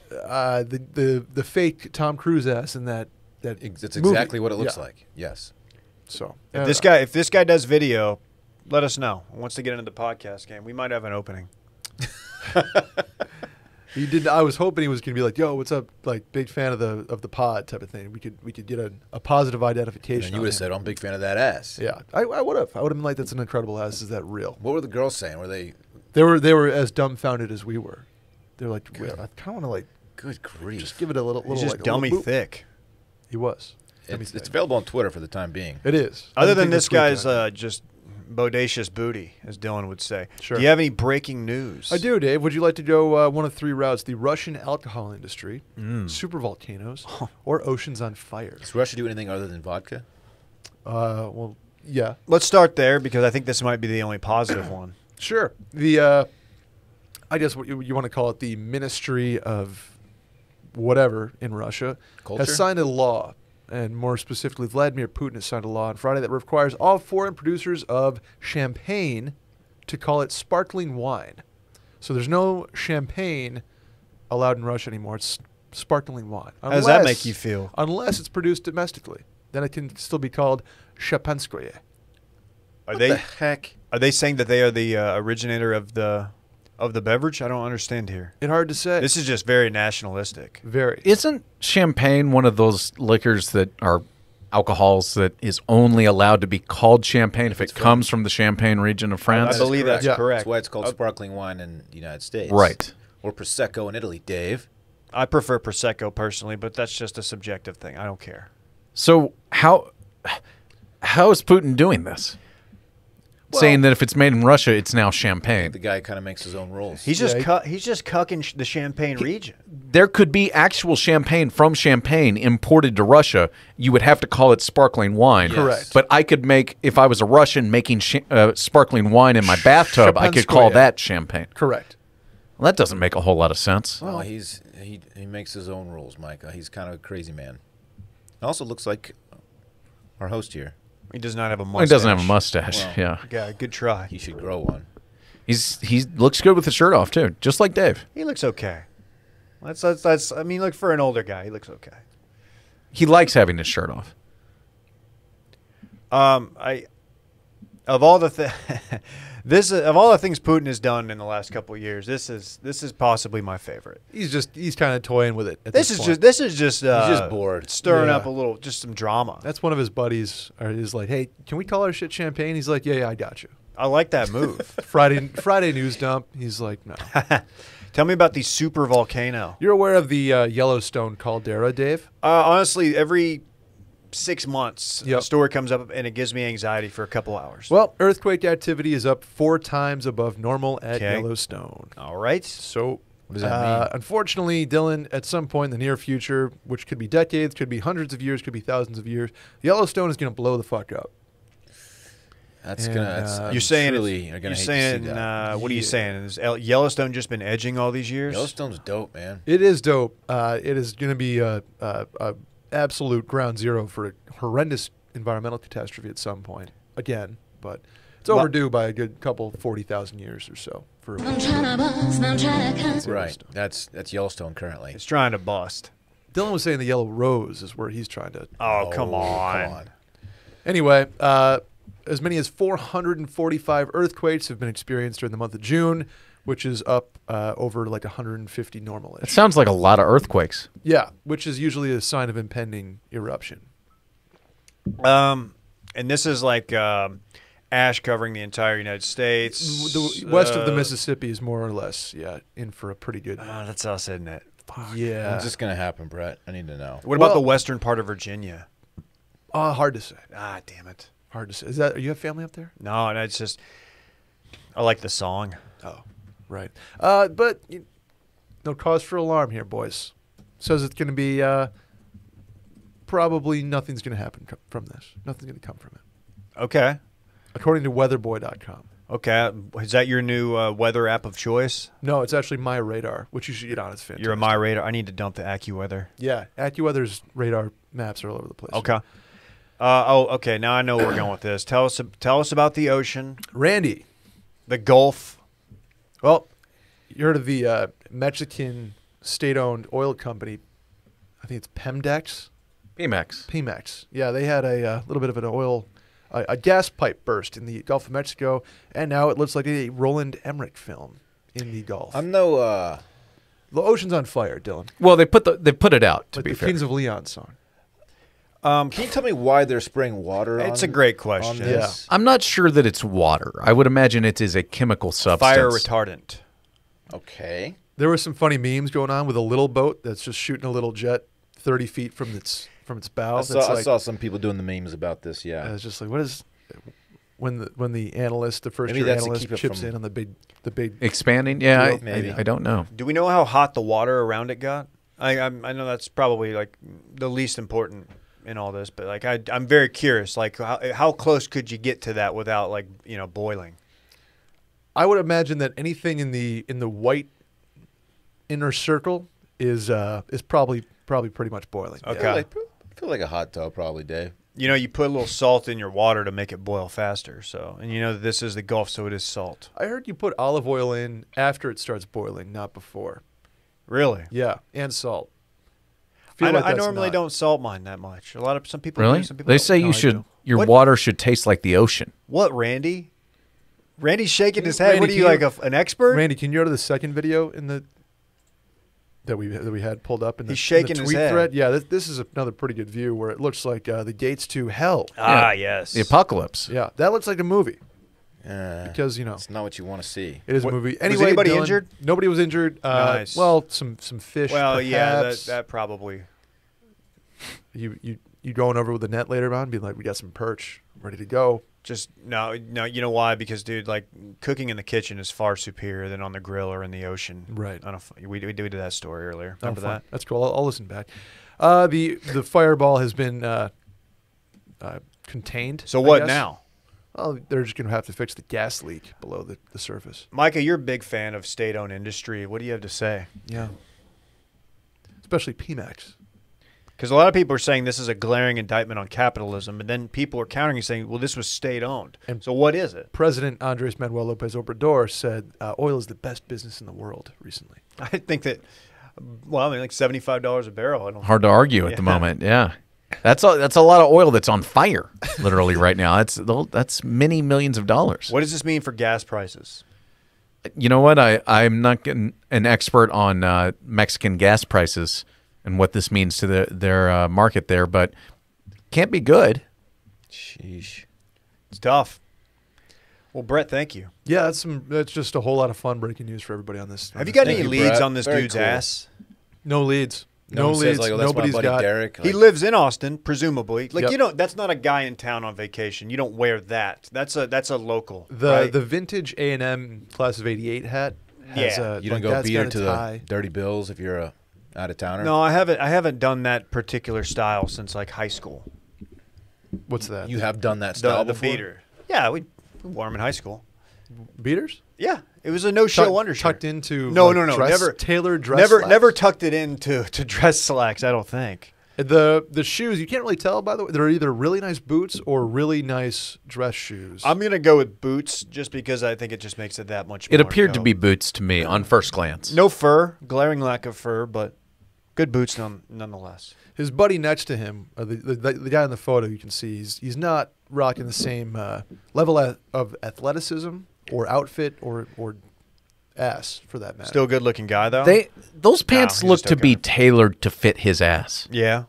the fake Tom Cruise ass in that That's movie. exactly what it looks Yeah. like. Yes. So If this guy does video, let us know. Wants to get into the podcast game. We might have an opening. he did. I was hoping he was going to be like, "Yo, what's up?" Like, big fan of the pod type of thing. We could get a positive identification. And you on would have him. said, I'm a big fan of that ass. Yeah, I would have. I would have been like, "That's an incredible ass. Is that real?" What were the girls saying? Were they, They were as dumbfounded as we were. They're like, Good. "I kind of want to like good grief. just give it a little." He's just like, a dummy little boop." thick. He was. It's available on Twitter for the time being. It is. I Other don't than think this week guy's yet. just bodacious booty, as Dylan would say. Sure. Do you have any breaking news? I do, Dave. Would you like to go one of three routes: the Russian alcohol industry, super volcanoes, or oceans on fire? Does Russia do anything other than vodka? Well, yeah, Let's start there because I think this might be the only positive one. sure. The I guess what you want to call it, the Ministry of whatever in Russia Culture? has signed a law, and more specifically, Vladimir Putin has signed a law on Friday that requires all foreign producers of champagne to call it sparkling wine. So there's no champagne allowed in Russia anymore. It's sparkling wine. How does that make you feel? Unless it's produced domestically. Then it can still be called Shapanskoye. Are What they the heck? are they saying that they are the originator of the beverage? I don't understand here. It's hard to say. This is just very nationalistic. Very. Isn't champagne one of those liquors that are alcohols that is only allowed to be called champagne if it comes from the Champagne region of France? I believe that's Yeah. correct. That's why it's called sparkling wine in the United States. Right. Or Prosecco in Italy, Dave. I prefer Prosecco personally, but that's just a subjective thing. I don't care. So how is Putin doing this? Saying that if it's made in Russia, it's now champagne. The guy kind of makes his own rules. He's just he's just cucking the Champagne region. There could be actual champagne from Champagne imported to Russia. You would have to call it sparkling wine. Yes. Correct. But I could make, if I was a Russian making sparkling wine in my bathtub, I could call Shapanskoye. that champagne. Correct. Well, that doesn't make a whole lot of sense. Well, he makes his own rules, Micah. He's kind of a crazy man. It also looks like our host here. He does not have a mustache. Well, he doesn't have a mustache. Well, yeah, Yeah, good try. He should grow one. he looks good with the shirt off too, just like Dave. He looks okay. That's. I mean, look, for an older guy, he looks okay. He likes having his shirt off. Of all the of all the things Putin has done in the last couple of years, this is possibly my favorite. He's kind of toying with it. At This this is point. just He's just bored. stirring Yeah. up a little, just some drama. That's one of his buddies. Is like, "Hey, can we call our shit champagne?" He's like, "Yeah, I got you." I like that move. Friday news dump. He's like, "No." Tell me about the super volcano. You're aware of the Yellowstone caldera, Dave? Honestly, every 6 months, Yep. a story comes up and it gives me anxiety for a couple hours. Well, earthquake activity is up 4 times above normal at Okay. Yellowstone. All right. So, What does that mean? unfortunately, Dylan, at some point in the near future, which could be decades, could be hundreds of years, could be thousands of years, Yellowstone is going to blow the fuck up. That's And, gonna. That's, uh, I'm You're saying truly are gonna you're hate saying to see that. what are you Yeah. saying? Has Yellowstone just been edging all these years? Yellowstone's dope, man. It is dope. It is going to be a absolute ground zero for a horrendous environmental catastrophe at some point again, but it's overdue by a good couple 40,000 years or so. I'm tryna buzz, I'm tryna cut. Right. That's Yellowstone currently. It's trying to bust. Dylan was saying the yellow rose is where he's trying to. Oh, come on. Come on. Anyway, as many as 445 earthquakes have been experienced during the month of June, which is up over like 150 It normal-ish. sounds like a lot of earthquakes. Yeah, which is usually a sign of impending eruption. And this is like ash covering the entire United States. The west of the Mississippi is more or less, in for a pretty good. That's us, isn't it? Yeah. When's this gonna happen, Brett? I need to know. What about Well- the western part of Virginia? Hard to say. Ah, damn it. Hard to say. Is that you have family up there? No, and it's just I like the song. Oh, right. But no cause for alarm here, boys. Says it's going to be probably nothing's going to happen from this. Nothing's going to come from it, Okay. according to weatherboy.com. Okay. Is that your new weather app of choice? No, it's actually My Radar, which you should get on. It's fantastic. You're a My Radar. I need to dump the AccuWeather. Yeah, AccuWeather's radar maps are all over the place. Okay. Okay. Now I know where we're going with this. Tell us about the ocean, Randy. the Gulf. Well, you heard of the Mexican state-owned oil company? I think it's Pemex. Pemex. Yeah, they had a little bit of a gas pipe burst in the Gulf of Mexico, and now it looks like a Roland Emmerich film in the Gulf. I'm no. The ocean's on fire, Dylan. Well, they put it out, to Like be the fair. Kings of Leon song. Can you tell me why they're spraying water on? It's a great question. On this? I'm not sure that it's water. I would imagine it is a chemical substance. Fire retardant. Okay. There were some funny memes going on with a little boat that's just shooting a little jet 30 feet from its bow. I That's saw some people doing the memes about this. Yeah. it's just like, what is when the analyst, the first Maybe year that's to analyst keep it chips from- in on the big. Expanding? Yeah, Deal, maybe. I don't know. Do we know how hot the water around it got? I know that's probably like the least important in all this, but like I'm very curious. Like how close could you get to that without like boiling? I would imagine that anything in the white inner circle is probably pretty much boiling. Okay. I feel like a hot tub, probably, Dave. You put a little salt in your water to make it boil faster. So, and that this is the Gulf, so it is salt. I heard you put olive oil in after it starts boiling, not before. Really? Yeah, and salt. I that's normally not- don't salt mine that much. Some people Really? do, some people They don't. say No, you I should. do. Your What? water should taste like the ocean. What, Randy? Randy's shaking his head. Randy, What are you, can like an expert? Randy, can you go to the second video in the that we had pulled up in the, He's shaking in the his tweet head. thread? Yeah, this is another pretty good view where it looks like the gates to hell. Ah, Yeah. yes. The apocalypse. Yeah, that looks like a movie Yeah. because It's not what you want to see. it is What- a movie. was Anyway, anybody Dylan, injured? Nobody was injured. Nice. Well, some fish. Well, yeah, perhaps. that probably. You going over with the net later on, being like, we got some perch ready to go. Just no. You know why? Because dude, like cooking in the kitchen is far superior than on the grill or in the ocean. Right. We did that story earlier. Oh, Remember fun. that? That's cool. I'll listen back. The fireball has been contained. So I what guess. now? Well, they're just going to have to fix the gas leak below the surface. Micah, you're a big fan of state-owned industry. What do you have to say? Yeah. Especially Pemex. Because a lot of people are saying this is a glaring indictment on capitalism, and then people are countering and saying, well, this was state-owned. And- So what is it? President Andres Manuel Lopez Obrador said oil is the best business in the world recently. I think that, well, I mean, like $75 a barrel. I don't. Hard to argue at the Yeah. moment. Yeah. That's a lot of oil that's on fire, literally right now. That's many millions of dollars. What does this mean for gas prices? You know what? I'm not an expert on Mexican gas prices and what this means to their market there, but can't be good. Sheesh. It's tough. Well, Brett, thank you. Yeah, that's just a whole lot of fun breaking news for everybody on this. Have you got Thank any you, leads Brett. on this Very dude's cool. ass? No leads. No No one leads. says, like, oh, that's Nobody's my buddy got. Derek. He Like, lives in Austin, presumably. Like Yep. that's not a guy in town on vacation. You don't wear that. That's a local. The right? the vintage A&M class of '88 hat. Has Yeah. you don't like go that's beer got a to tie. the Dirty Bills if you're a out of towner. No, I haven't done that particular style since like high school. What's that? You have done that style The before? beater. Yeah, we wore them in high school. Beaters? Yeah, it was a no-show Tuck- undershirt. tucked into No, like, no, no, dress, never- tailored dress. Never slacks? tucked it into to dress slacks. I don't think. The shoes, you can't really tell, by the way. They're either really nice boots or really nice dress shoes. I'm gonna go with boots just because I think it just makes it that much. It more appeared to go. be boots to me on first glance. No fur, glaring lack of fur, but Good boots, nonetheless. His buddy next to him, the guy in the photo, you can see he's not rocking the same level of athleticism or outfit or ass for that matter. Still a good-looking guy, though. Those pants he's look just to be okay. tailored to fit his ass. Yeah.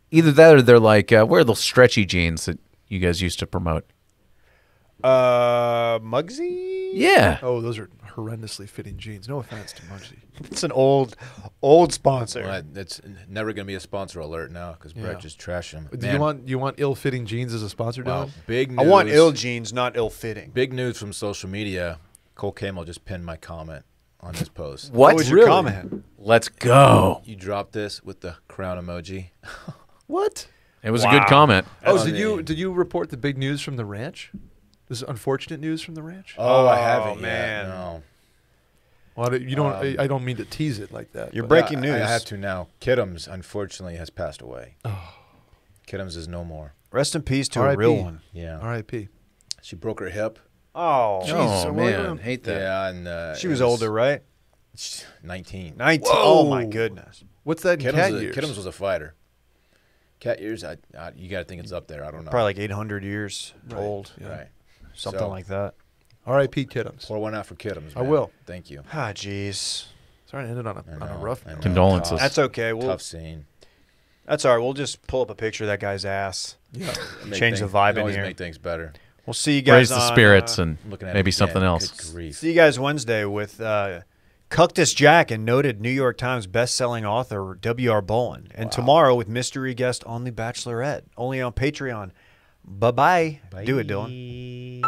Either that or they're like, where are those stretchy jeans that you guys used to promote? Muggsy? Yeah. Oh, those are horrendously fitting jeans. No offense to Muggsy. It's an old sponsor. Well, it's never going to be a sponsor alert now because Brett Yeah. just trashed him. Do you want ill-fitting jeans as a sponsor, Wow, Dylan? big news. I want ill jeans, not ill-fitting. Big news from social media. Cole Camel just pinned my comment on this post. What? was your Really? comment? Let's go. You dropped this with the crown emoji. What? It was a good comment. Oh, I did mean- you report the big news from the ranch? This unfortunate news from the ranch? Oh, I Oh, haven't man. yet. No. Well, you don't. I don't mean to tease it like that. You're but- breaking Yeah, news. I have to now. Kiddums, unfortunately, has passed away. Kiddums is no more. Rest in peace to a R.I.P. real one. Yeah. R.I.P. She broke her hip. Oh. Oh, man. Hate that. Yeah, and She it was older, right? 19. 19. Whoa. Oh, my goodness. What's that in cat Kiddums, years? Kiddums was a fighter. Cat years, you got to think it's up there. I don't know. Probably like 800 years Right. old. Yeah. Right. Something So- like that. R.I.P. Kiddums. Pour one out for Kiddums. I man. will. Thank you. Ah, jeez. Sorry, I ended on I a know, rough I note. know. Condolences. That's okay. Tough scene. That's all right. We'll just pull up a picture of that guy's ass. Yeah. Change the vibe in always here. make things better. We'll see you guys Raise the on, spirits and Looking at maybe it something again. else. Good grief. see you guys Wednesday with Cactus Jack and noted New York Times best-selling author W.R. Bowen. And tomorrow with mystery guest on The Bachelorette, only on Patreon. Bye-bye. Do it, Dylan.